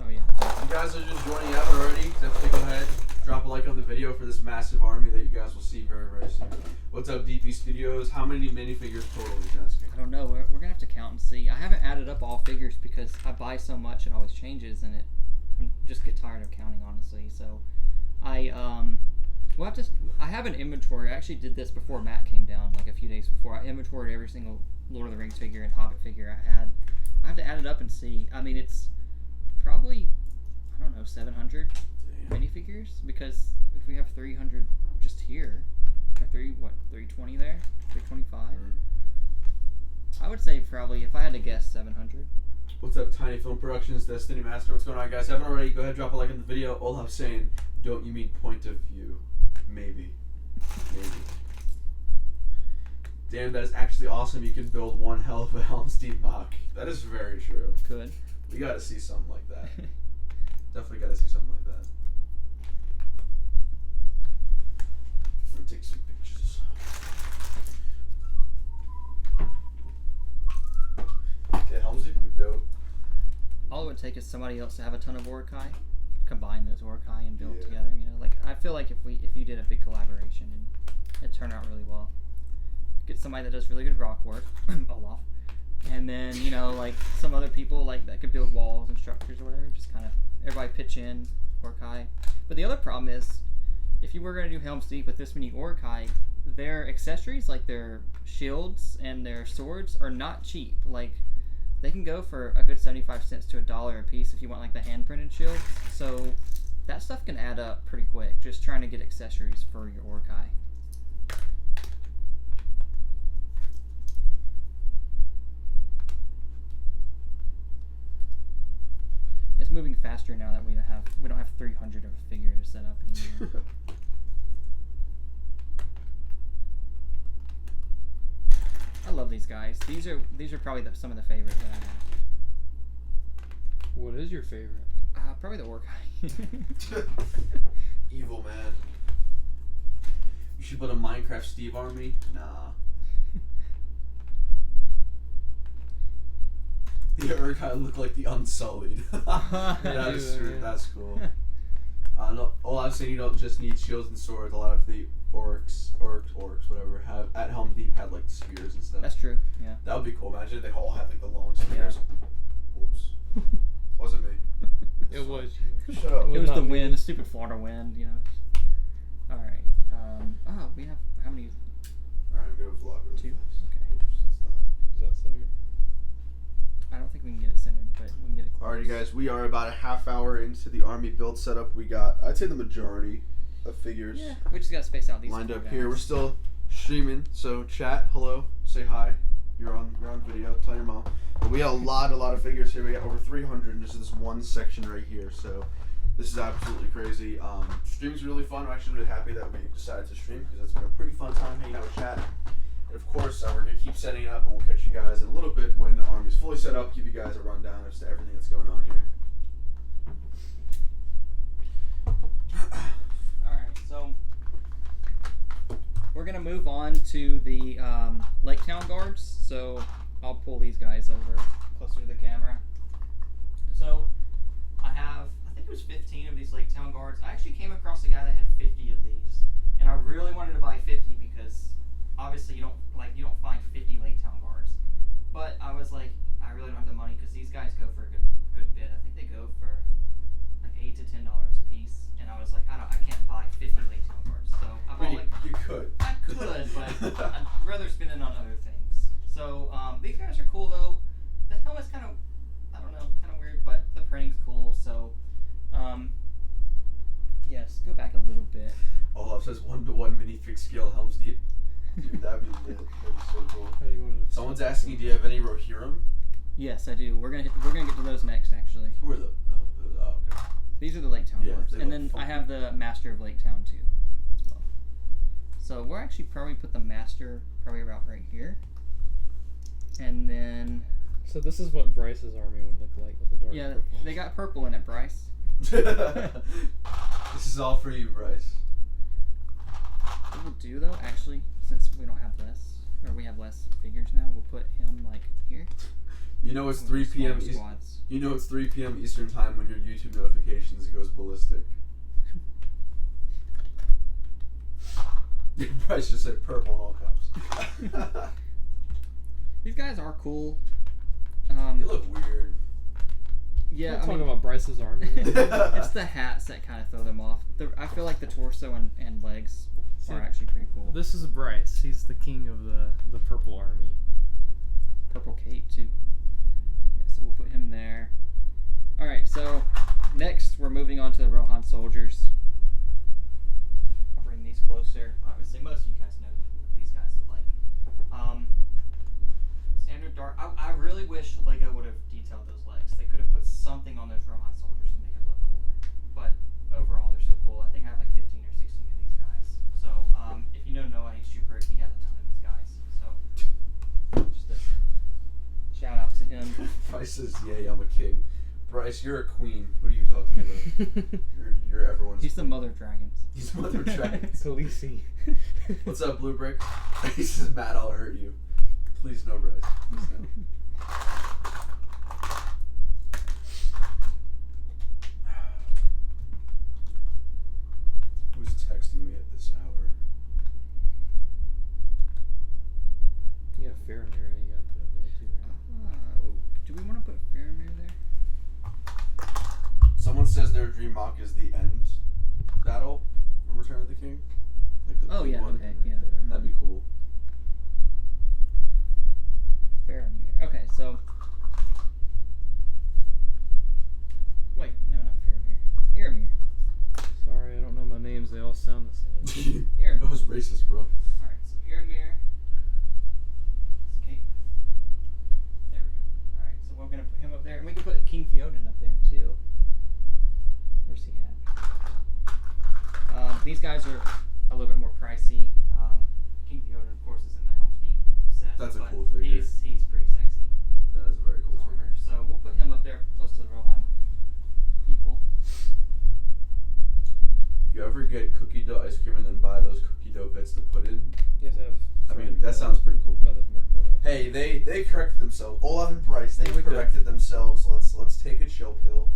Oh yeah. If you guys are just joining out already, definitely go ahead, drop a like on the video for this massive army that you guys will see very, very soon. What's up, DP Studios? How many minifigures total, he's asking? I don't know. We're gonna have to count and see. I haven't added up all figures because I buy so much it always changes and I just get tired of counting, honestly. So we'll have to. I have an inventory. I actually did this before Matt came down, like a few days before. I inventoried every single Lord of the Rings figure and Hobbit figure I had. I have to add it up and see. I mean, it's probably, I don't know, 700 minifigures, because if we have 300 just here, or 320 there, 325. I would say probably, if I had to guess, 700. What's up, Tiny Film Productions, Destiny Master? What's going on, guys? Haven't already? Go ahead, drop a like on the video. Olaf saying, don't you mean point of view? Maybe. Damn, that is actually awesome. You can build one hell of a Helm's Deep mock. That is very true. Could. We gotta see something like that. Definitely gotta see something like that. I'm gonna take some pictures. Yeah, Helm's Deep would be dope. All it would take is somebody else to have a ton of Uruk-hai, combine those Uruk-hai and build Yeah. together. You know, like I feel like if you did a big collaboration and it'd turn out really well. Get somebody that does really good rock work, Olaf, and then like some other people like that could build walls and structures or whatever. Just kind of everybody pitch in Uruk-hai. But the other problem is, if you were going to do Helm's Deep with this many Uruk-hai, their accessories, like their shields and their swords, are not cheap. Like they can go for a good 75 cents to $1 a piece if you want like the hand printed shields. So that stuff can add up pretty quick. Just trying to get accessories for your Uruk-hai. It's moving faster now that we don't have 300 of a figure to set up anymore. I love these guys. These are probably some of the favorites that I have. What is your favorite? Probably the Uruk-hai. Evil man. You should put a Minecraft Steve army? Nah. The Uruk-hai look like the Unsullied. That's true. That's cool. No, all I'm saying, you don't just need shields and swords. A lot of the orcs, whatever, have at Helm's Deep had like spears and stuff. That's true. Yeah. That would be cool. Imagine if they all had like the long spears. Yeah. Whoops. Wasn't me. It was you. Shut up. It was the not wind, me. the stupid Florida wind. All right. We have how many? Alright, I'm gonna vlog really 2. fast. Okay. Oops, that's not. Is that centered? I don't think we can get it centered, but we can get it close. Alrighty, guys, we are about a half hour into the army build setup. We got, I'd say, the majority of figures Yeah, we just gotta space out these lined four up guys. here. We're still streaming, so chat, hello, say hi. You're on video. Tell your mom. But we got a lot of figures here. We got over 300 in just this one section right here. So this is absolutely crazy. Stream's really fun. I'm actually really happy that we decided to stream because it's been a pretty fun time hanging out with chat. And of course, we're gonna keep setting it up, and we'll catch you guys in a little bit when the army's fully set up. Give you guys a rundown as to everything that's going on here. Alright, so we're gonna move on to the Laketown guards. So I'll pull these guys over closer to the camera. So I think it was 15 of these Laketown guards. I actually came across a guy that had 50 of these, and I really wanted to buy 50 because obviously you don't find 50 Laketown guards. But I was like, I really don't have the money because these guys go for a good bit. I think they go for like $8 to $10 a piece, and I was like, I can't buy 50 Laketown guards. So I bought You could. I could, but I'd rather spend it on other things. So these guys are cool though. The helmet's kind of weird, but the printing's cool. So this. Go back a little bit. Olaf says 1-to-1 minifig scale Helm's Deep. Dude, that'd be lit. That'd be so cool. How do you want to? Someone's asking, do you have any Rohirrim? Yes, I do. We're gonna get to those next, actually. Who are the? Oh, okay. These are the Laketown Yeah, dwarves, they and look then I funky. have the Master of Laketown too, as well. So we're actually probably put the Master probably about right here, and then So this is what Bryce's army would look like with the dark yeah, purple. they got purple in it, Bryce. This is all for you, Bryce. What we'll do though, actually, since we don't have less, or we have less figures now, we'll put him like here. You know it's 3 p.m. Smaller squads. You know it's 3 p.m. Eastern time when your YouTube notifications goes ballistic. Bryce just said purple in all caps. These guys are cool. They look weird. Yeah, I'm I talking mean, about Bryce's army. it's the hats that kind of throw them off. I feel like the torso and legs are actually pretty cool. This is Bryce. He's the king of the purple army. Purple cape too. Yeah, so we'll put him there. All right, so next we're moving on to the Rohan soldiers. I'll bring these closer. Obviously, most of you guys know what these guys look like. Standard dark. I really wish Lego would have detailed those legs. They could have put something on those Rohan soldiers to make them look cooler. But overall, they're so cool. I think I have like 15 or 16 of these guys. So if you know Noah H. Trooper, he has a ton of these guys. So just a shout out to him. Bryce says, "Yay, I'm a king." Bryce, you're a queen. What are you talking about? you're everyone's. He's the mother of dragons. He's mother of dragons. Khaleesi. What's up, Blue Brick? He says, "Matt, I'll hurt you." Please no, Bryce. Please no. Who's texting me at this hour? You have Faramir. You gotta put up there too, right? Do we want to put Faramir there? Someone says their dream mock is the end battle from Return of the King. Like the Oh big yeah, one. okay, yeah. That'd be cool. Faramir. Okay, so wait, no, not Faramir. Aramir. Sorry, I don't know my names. They all sound the same. Aramir. That was racist, bro. Alright, so Aramir. Escape. There we go. Alright, so we're gonna put him up there. And we can put King Theoden up there too. Where's he at? These guys are a little bit more pricey. King Theoden, of course, is in the Helm's Deep set. That's a but cool figure. He's pretty sexy. That is a very cool His armor. figure. So we'll put him up there close to the Rohan people. You ever get cookie dough ice cream and then buy those cookie dough bits to put in? You have to have. I mean, that sounds pretty cool. That doesn't work well. Hey, they corrected themselves. Olaf and Bryce, they Yeah, we could. corrected themselves. Let's take a chill pill.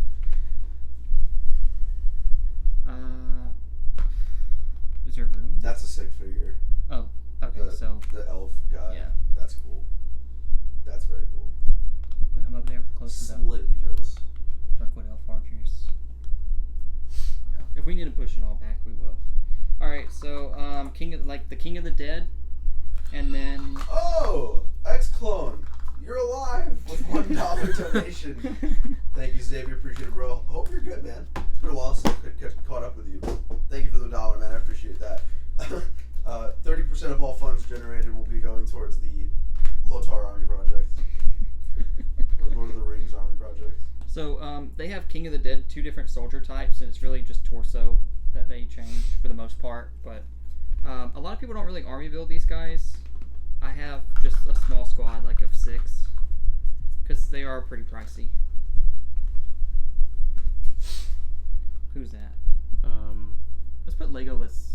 Is there room? That's a sick figure. Oh, okay, so The elf guy. Yeah. That's cool. That's very cool. we'll put him up there close to the Slightly jealous. Darkwood Elf Archers. Yeah. If we need to push it all back, we will. Alright, so the King of the Dead, and then Oh, X-Clone, you're alive with $1 donation. Thank you, Xavier. Appreciate it, bro. Hope you're good, man. It's been a while since I could caught up with you. Thank you for the $1, man. I appreciate that. 30% of all funds generated will be going towards the Lotar Army Project. Or Lord of the Rings Army Project. So they have King of the Dead, 2 different soldier types, and it's really just torso that they change for the most part. But a lot of people don't really army build these guys. I have just a small squad, like of 6, because they are pretty pricey. Who's that? Let's put Legolas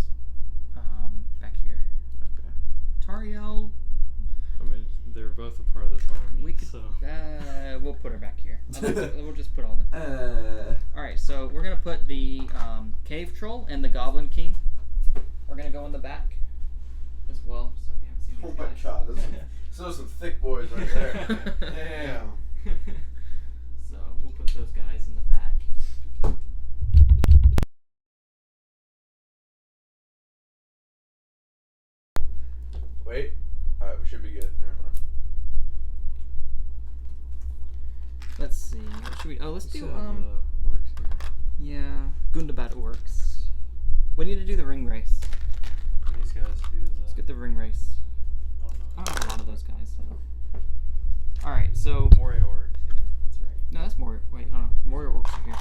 back here. Okay. Tariel, I mean, they're both a part of this army. we could. So. We'll put her back here. We'll just put all the. All right, so we're gonna put the cave troll and the goblin king. We're gonna go in the back as well. So we haven't seen Oh these my guys. god, those are some thick boys right there. Damn. So we'll put those guys in the back. Wait. Alright, we should be good. Never mind. Let's see. What should we? Oh, let's do orcs here. yeah, Gundabad orcs. We need to do the Ringwraiths. And these guys do the. Let's get the Ringwraiths. I don't know. I don't have a lot of those guys. So. All right, so. Moria orcs. Yeah, that's right. No, that's Moria. Wait, hold on. Moria orcs are here.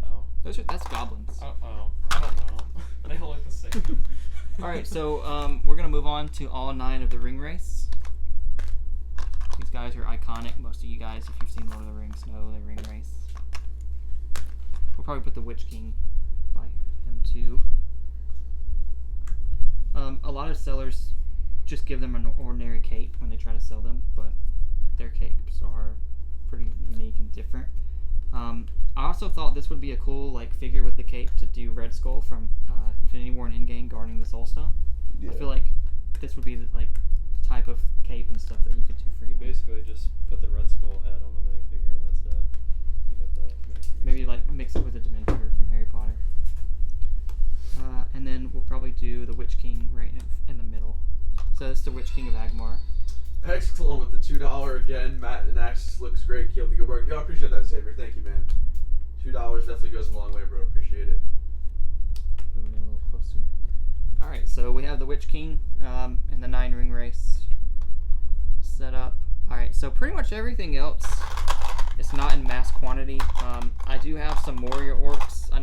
Oh. That's goblins. Oh, I don't know. They all look the same. All right, so we're gonna move on to all 9 of the Ringwraiths. These guys are iconic. Most of you guys, if you've seen Lord of the Rings, know they're Ringwraiths. We'll probably put the Witch King by him too. A lot of sellers just give them an ordinary cape when they try to sell them, but their capes are pretty unique and different. I also thought this would be a cool figure with the cape to do Red Skull from Infinity War and Endgame guarding the Soul Stone. Yeah. I feel like this would be the type of cape and stuff that you could do for You basically just put the Red Skull head on the minifigure and that's it. You have the minifigure. Maybe mix it with a Dementor from Harry Potter. And then we'll probably do the Witch King right in the middle. So it's the Witch King of Agmar. Excellent with the $2 again. Matt and Axis looks great. Keep up the good work. Yo, I appreciate that, Savior. Thank you, man. $2 definitely goes a long way, bro. Appreciate it. Moving in a little closer. All right, so we have the Witch King and the 9 Ringwraiths set up. All right, so pretty much everything else is not in mass quantity. I do have some Moria orcs. I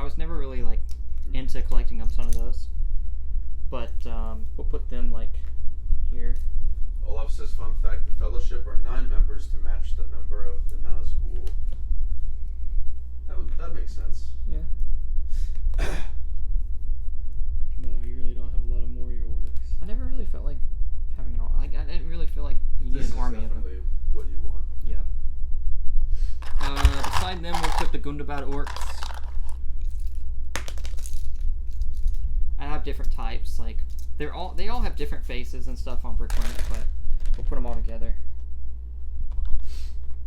was never really into collecting a ton of those, but we'll put them here. Olaf says, fun fact, the Fellowship are 9 members to match the number of the Nazgul. That makes sense. Yeah. No, you really don't have a lot of Moria orcs. I never really felt like having an army. I didn't really feel like you need This an is army of them. definitely what you want. Yeah. Beside them, we'll put the Gundabad orcs. I have different types. They all have different faces and stuff on Bricklink, but we'll put them all together.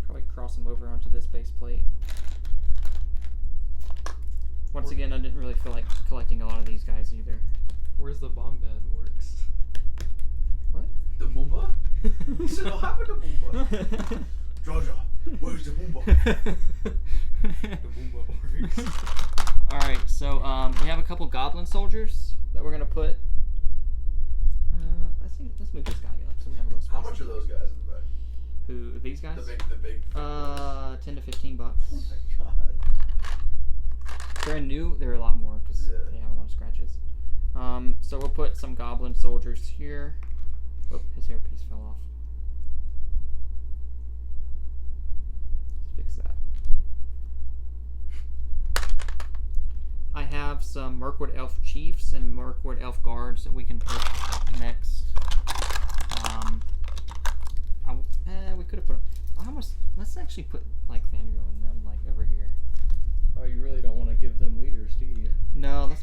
Probably cross them over onto this base plate. Once again, I didn't really feel like collecting a lot of these guys either. Where's the Bombad orcs? What? The Moomba? He said, what happened to Moomba? Jojo, where's the Moomba? The Boomba orcs. Alright, so we have a couple goblin soldiers that we're going to put. Let's move this guy up so we have a little space. How much are those guys in the back? Who, these guys? The big. 10 to 15 bucks. Oh my god. They're new, they're a lot more because they have a lot of scratches. So we'll put some goblin soldiers here. Oh, his hairpiece fell off. Let's fix that. I have some Mirkwood Elf Chiefs and Mirkwood Elf Guards that we can put next. We could have put. Let's actually put Thandriel in them over here. Oh, you really don't want to give them leaders, do you? No, let's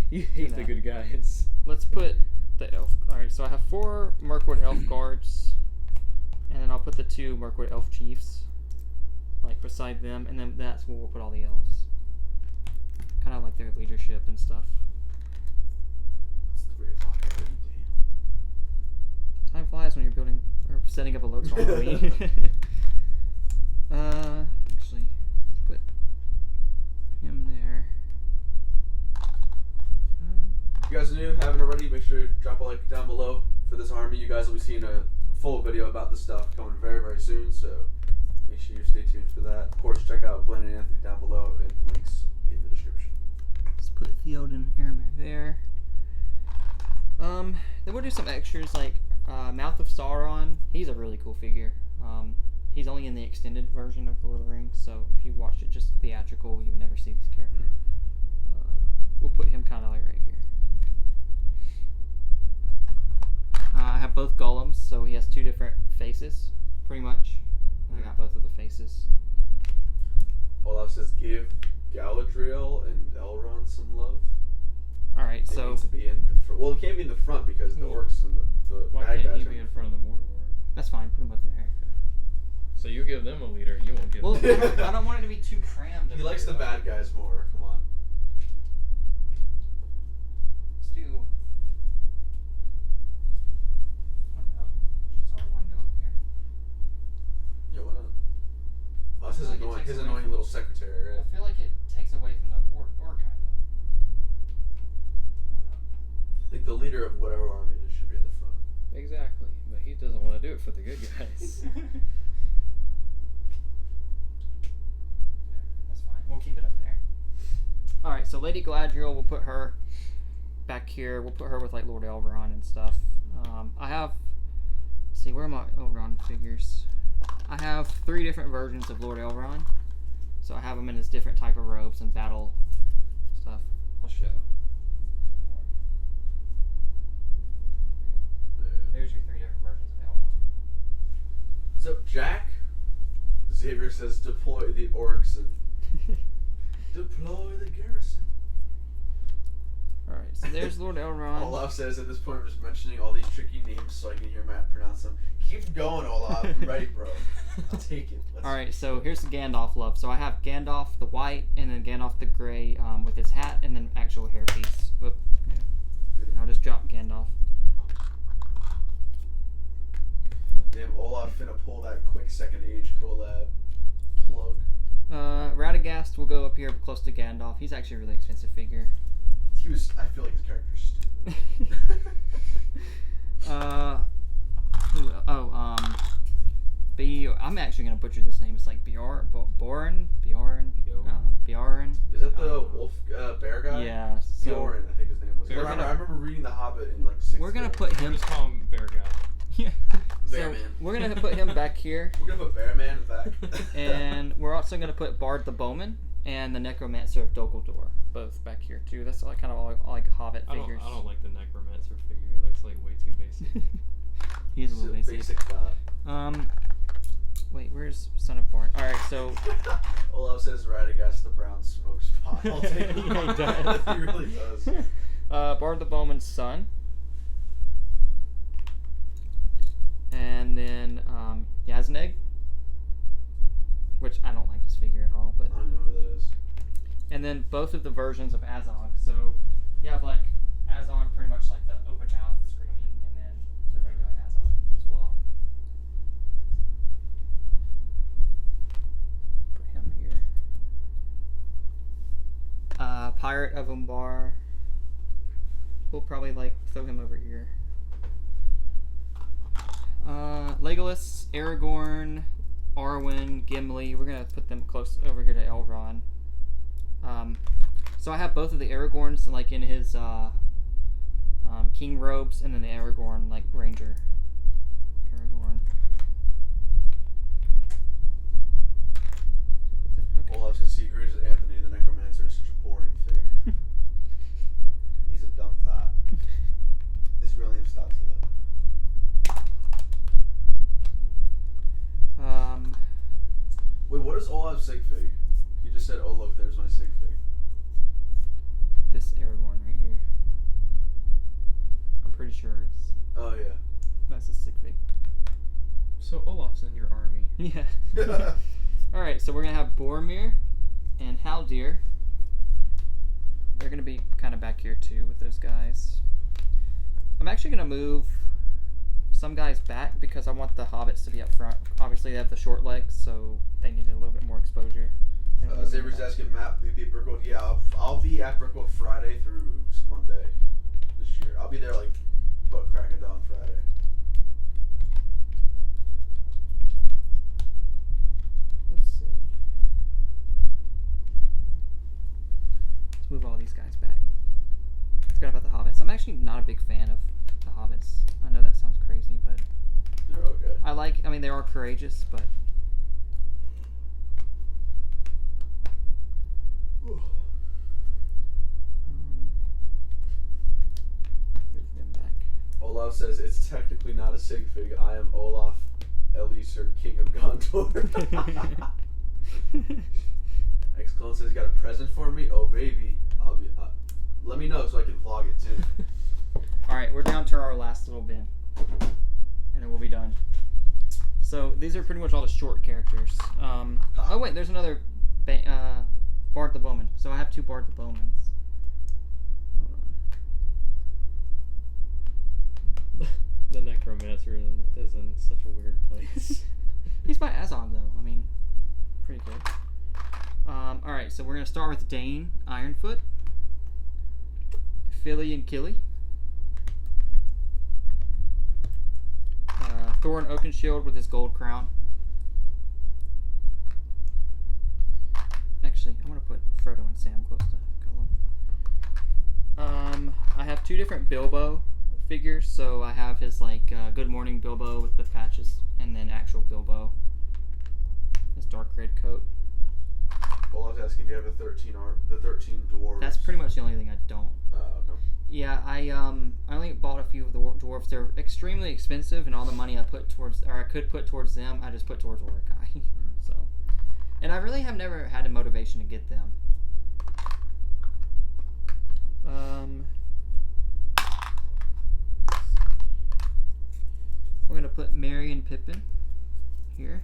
He's the good guys. Let's put the elf. All right, so I have 4 Mirkwood Elf Guards, and then I'll put the 2 Mirkwood Elf Chiefs beside them, and then that's where we'll put all the elves. Kind of their leadership and stuff. It's 3 o'clock already, damn. Time flies when you're building or setting up a local army. Actually, let's put him there. If you guys are new, haven't already, make sure to drop a like down below for this army. You guys will be seeing a full video about this stuff coming very, very soon, so make sure you stay tuned for that. Of course, check out Blaine and Anthony down below, and the links in the description. Let's put Theod and Aramir there. Then we'll do some extras Mouth of Sauron. He's a really cool figure. He's only in the extended version of Lord of the Rings, so if you watched it just theatrical, you would never see this character. We'll put him kind of right here. I have both golems, so he has 2 different faces, pretty much. I got both of the faces. Olaf says, give Galadriel and Elrond some love. Alright, They so... need to be in the front. Well, it can't be in the front because the orcs and the Why bad can't guys he are be in front of the Mordor? That's fine, put him up there. So you give them a leader, you won't give Well, them. I don't want it to be too crammed. He likes the bad guys more. Come on. Let's do... I don't know. Should Sauron go up here? Yeah, why not? That's his I feel like it annoying, takes his away annoying from- little secretary, right? I feel like it takes away from the Uruk-hai though. I don't know. Like the leader of whatever army it is should be at the front. Exactly, but he doesn't want to do it for the good guys. There, that's fine. We'll keep it up there. All right, so Lady Galadriel, we'll put her back here. We'll put her with like Lord Elrond and stuff. I have. Let's see, where are my Elrond figures? I have 3 different versions of Lord Elrond. So I have him in his different type of robes and battle stuff. I'll show. There's your 3 different versions of Elrond. What's up, Jack? Xavier says deploy the orcs and deploy the garrison. Alright, so there's Lord Elrond. Olaf says at this point I'm just mentioning all these tricky names so I can hear Matt pronounce them. Keep going, Olaf. I'm ready, bro. I'll take it. Alright, so here's the Gandalf love. So I have Gandalf the white and then Gandalf the gray with his hat and then actual hairpiece. Whoop. Yeah. And I'll just drop Gandalf. Damn, Olaf finna pull that quick second age collab plug. Radagast will go up here close to Gandalf. He's actually a really expensive figure. I feel like his character's stupid. I'm actually gonna butcher this name. It's like Bjorn. Is that the wolf bear guy? Yeah. So Bjorn, I think his name was. Bear I guy. remember reading The Hobbit in like 6th we're gonna grade. put him. Just call him Bear Guy. Yeah. Bear So Man. we're gonna put him back here, We're gonna put Bear Man back. and we're also gonna put Bard the Bowman and the Necromancer of Dol Guldur both back here too. That's like kind of all like Hobbit figures. I don't like the Necromancer figure. He looks like way too basic. He's a Just little basic. thought. Wait, where's Son of Bard? All right, so Olaf says Radagast the brown smoke spot. I'll take it. Yeah, he does. He really does. Bard the Bowman's son, and then Yazneg, which I don't like this figure at all, but I don't know who that is. and then both of the versions of Azog. So you have like Azog, pretty much like the open mouth screaming, and then the regular Azog as well. Put him here. Pirate of Umbar. We'll probably like throw him over here. Legolas, Aragorn, Arwen, Gimli. We're gonna put them close over here to Elrond. So I have both of the Aragorns like in his king robes, and then the Aragorn like ranger. Aragorn. Okay. Olaf says he agrees with Anthony. The Necromancer is such a boring fig. He's a dumb thought. His real name's Statio. Wait, what is Olaf's sig fig? He just said, "Oh look, there's my sig fig." This Aragorn right here. I'm pretty sure it's Oh yeah. that's a sick fig. So Olaf's in your army. Yeah. All right, so we're gonna have Boromir and Haldir. They're gonna be kind of back here too with those guys. I'm actually gonna move some guys back because I want the hobbits to be up front. Obviously, they have the short legs, so they need a little bit more exposure. Xavier's asking Matt, will you be at Brookwood? Yeah, I'll be at Brookwood Friday through Monday this year. I'll be there like butt crack of dawn Friday. Let's see. Let's move all these guys back. Forgot about the hobbits. I'm actually not a big fan of the hobbits. I know that sounds crazy, but They're okay. I mean, they are courageous, but move them back. Olaf says it's technically not a sig fig. I am Olaf Eliser, King of Gondor. X-Clone says, got a present for me? Oh baby, I'll be. Let me know so I can vlog it too. All right, we're down to our last little bin, and then we'll be done. So these are pretty much all the short characters. Oh wait, there's another Bard the Bowman. So I have 2 Bard the Bowmans. Hold on. The Necromancer is in such a weird place. He's by Azog though. I mean, pretty good. Alright, so we're going to start with Dane, Ironfoot. Philly and Killy. Thorin Oakenshield with his gold crown. Actually, I want to put Frodo and Sam close to Gollum. I have two different Bilbo figures, so I have his like Good Morning Bilbo with the patches, and then actual Bilbo, his dark red coat. Well, I was asking, do you have the 13 dwarves? That's pretty much the only thing I don't. Okay. Yeah, I only bought a few of the dwarves. They're extremely expensive, and all the money I could put towards them, I just put towards Uruk-hai. So, and I really have never had a motivation to get them. We're gonna put Merry and Pippin here,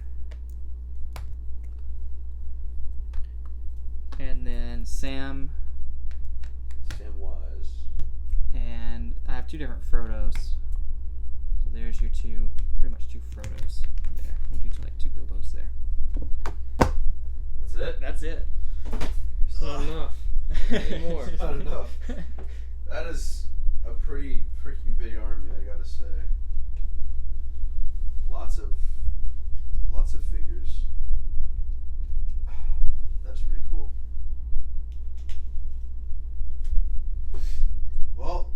and then Sam. Samwise. And I have two different Frodos. So there's your pretty much two Frodos there. We'll do like two Bilbos there. That's it? That's it. It's not enough. Anymore. Not enough. That is a pretty freaking big army, I gotta say. Lots of figures. That's pretty cool. Well,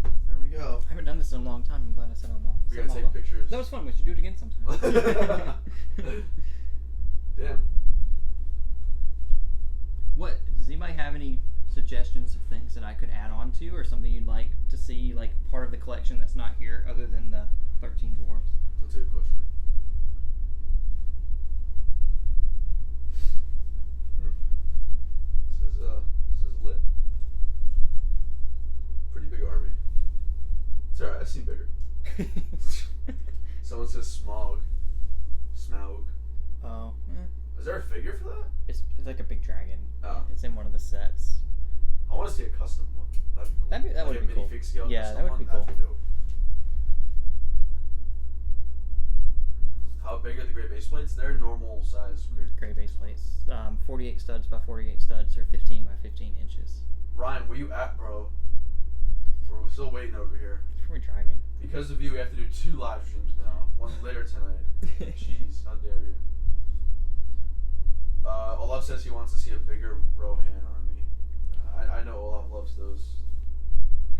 there we go. I haven't done this in a long time. I'm glad I said them all. We gotta take pictures. That was fun. We should do it again sometime. Damn. What does anybody have any suggestions of things that I could add on to, or something you'd like to see, like part of the collection that's not here, other than the 13 dwarves? That's a good question. This is lit. Pretty big army. It's alright, I've seen bigger. Someone says Smaug. Smaug. Oh. Is there a figure for that? It's like a big dragon. Oh. It's in one of the sets. I want to see a custom one. That'd be cool. That would Like a be cool. minifig scale Yeah, custom that would one? be cool. That'd dope. How big are the gray base plates? They're normal size. Gray base plates. 48 studs by 48 studs, or 15 by 15 inches. Ryan, where you at, bro? We're still waiting over here. We're driving. Because of you, we have to do 2 live streams now. One later tonight. Jeez, how dare you. Olaf says he wants to see a bigger Rohan army. I know Olaf loves those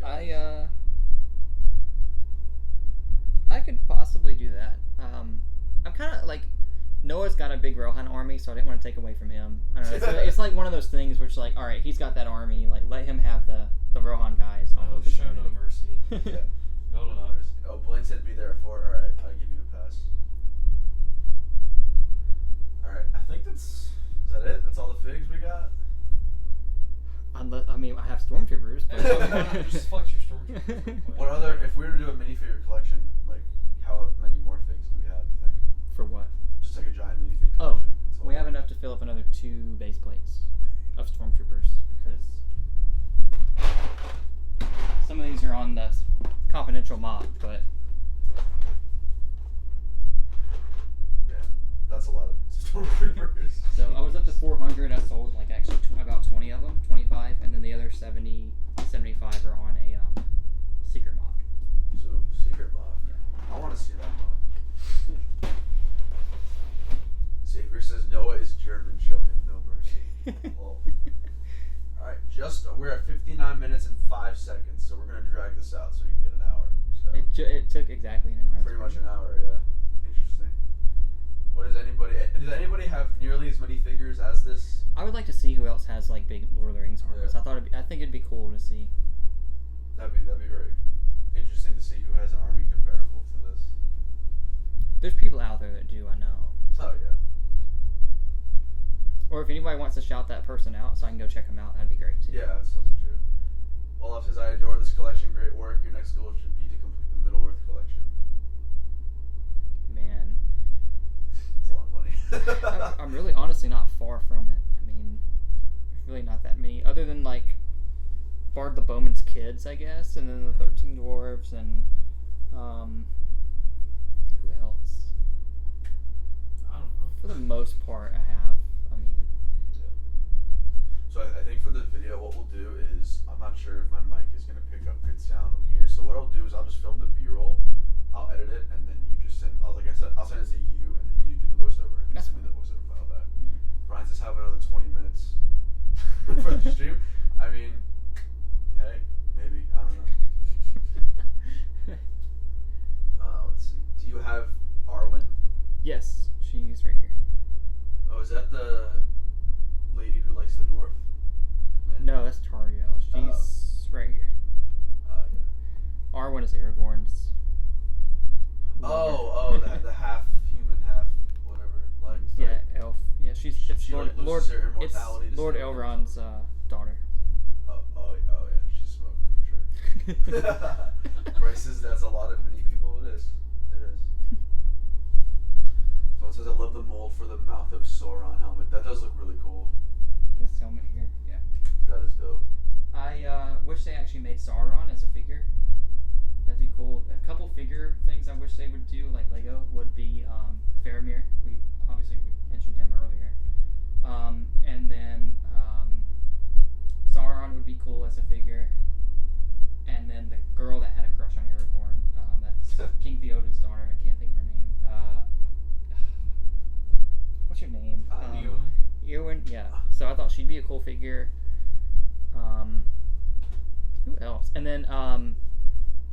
guys. I could possibly do that. I'm kind of like, Noah's got a big Rohan army, so I didn't want to take away from him. I don't know. It's like one of those things where it's like, all right, he's got that army. Like, let him have the Rohan guys. Oh, show no mercy. Yeah. Build it up. Oh, Blaine said be there for. Alright, I'll give you a pass. Alright, I think is that it? That's all the figs we got? I mean, I have stormtroopers, but Just flex your stormtroopers. What other, if we were to do a minifigure collection, like, how many more figs do we have, you think? for what? Just like a giant minifig Oh, collection. That's all. we have enough to fill up another 2 base plates of stormtroopers, because some of these are on the confidential mock, but Yeah, that's a lot of stormtroopers. so I was up to 400. I sold like actually about 20 of them, 25, and then the other 70, 75 are on a secret mock. So, secret mock. Yeah. I want to see that mock. Xavier says Noah is German, show him no mercy. Lol. Alright, we're at 59 minutes and 5 seconds, so we're going to drag this out so we can get an hour. So It took exactly an hour. pretty much an hour, yeah. Interesting. Does anybody have nearly as many figures as this? I would like to see who else has like big Lord of the Rings armies. Yeah. I think it'd be cool to see. That'd be very interesting to see who has an army comparable to this. There's people out there that do, I know. Oh yeah. Or if anybody wants to shout that person out so I can go check them out, that'd be great too. Yeah, that's also true. Olaf says, I adore this collection. Great work. Your next goal should be to complete the Middle-earth collection. Man. It's a lot of money. I'm really honestly not far from it. I mean, there's really not that many, other than like Bard the Bowman's kids, I guess, and then the 13 dwarves, and who else? I don't know. For the most part, I have we'll do is, I'm not sure if my mic is gonna pick up good sound on here. So what I'll do is I'll just film the B-roll, I'll edit it, and then you just send. Like I said, I'll send it to you, and then you do the voiceover, and then send me the voiceover file back. Brian's just having another 20 minutes for the stream. I mean, hey, maybe, I don't know. Let's see. Do you have Arwen? Yes, she's right here. Oh, is that the lady who likes the dwarf? Man. No, that's Tariel. She's right here. Yeah. Arwen is Aragorn's. Oh, the half human, half whatever. Like yeah, elf. Yeah, it's she Lord like loses her it's immortality. Lord Elrond's daughter. Oh yeah, she's smoking for sure. Bryce's, that's a lot of many people. It is. Someone says I love the mold for the Mouth of Sauron helmet. That does look really cool. This helmet here. Yeah. That is dope. I wish they actually made Sauron as a figure. That'd be cool. A couple figure things I wish they would do, like Lego, would be Faramir. We mentioned him earlier. And then Sauron would be cool as a figure. And then the girl that had a crush on Aragorn, that's King Theoden's daughter. I can't think of her name. What's your name? Eowyn. Yeah. So I thought she'd be a cool figure. Who else? And then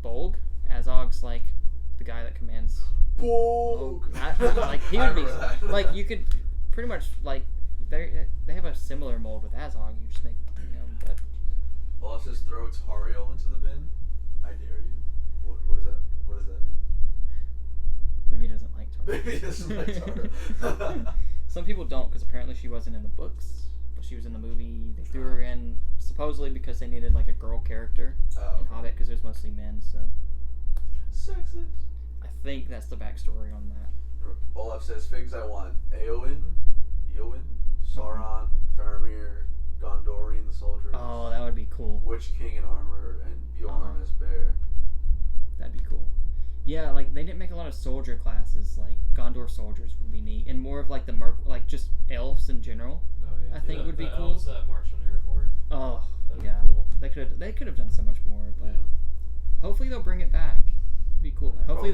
Bolg, Azog's like the guy that commands. Bolg. Like he would be that. like you could pretty much like they have a similar mold with Azog. You just make him, but. Well, let's just throw Tariel into the bin. I dare you. What is that? What does that mean? Maybe he doesn't like Tariel. Maybe he doesn't like Tariel. Some people don't, because apparently she wasn't in the books, but she was in the movie. They threw her in supposedly because they needed like a girl character in Hobbit, because it was mostly men. So sexist. I think that's the backstory on that. Olaf says figs I want: Eowyn, Sauron, Faramir, Gondorian the soldier. Oh, that would be cool. Witch King in armor, and Bjorn as bear. That'd be cool. Yeah, like they didn't make a lot of soldier classes. Like Gondor soldiers would be neat, and more of like the like just elves in general. Oh yeah. I think would be the cool. Elves that march on Erebor. Oh, That'd yeah. be cool. They could have done so much more, but hopefully they'll bring it back. It'd be cool. And hopefully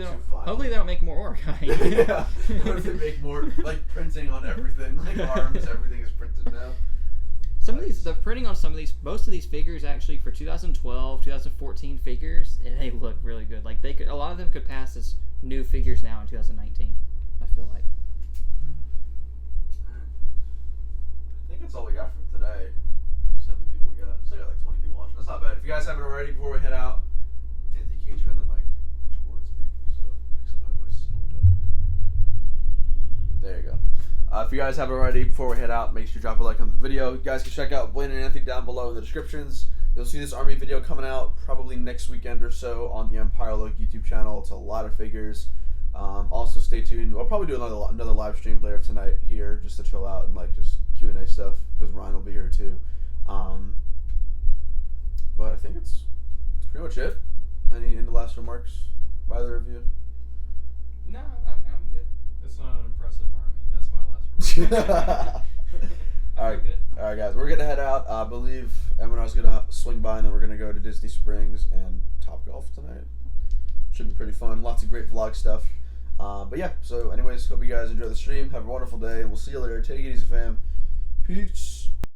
they don't make more Uruk-hai. Yeah. What if they make more like printing on everything, like arms, everything is printed now. Some of these, the printing on some of these, most of these figures actually for 2012, 2014 figures, and they look really good. Like a lot of them could pass as new figures now in 2019. I feel like. I think that's all we got for today. Let's see how many people we got. So I got like 20 people watching. That's not bad. If you guys haven't already, before we head out, Anthony, can you turn the mic towards me so it picks up my voice a little better? There you go. If you guys haven't already, before we head out, make sure you drop a like on the video. You guys can check out Blaine and Anthony down below in the descriptions. You'll see this army video coming out probably next weekend or so on the Empire Look YouTube channel. It's a lot of figures. Also, stay tuned. I'll probably do another live stream later tonight here just to chill out and like just Q&A stuff because Ryan will be here too. But I think it's pretty much it. Any last remarks by either of you? No, I'm good. It's not an impressive army. That's my last remark. All right, guys, we're gonna head out. I believe Emenor's gonna swing by, and then we're gonna go to Disney Springs and Topgolf tonight. Should be pretty fun. Lots of great vlog stuff. But yeah. So, anyways, hope you guys enjoy the stream. Have a wonderful day, and we'll see you later. Take it easy, fam. Peace.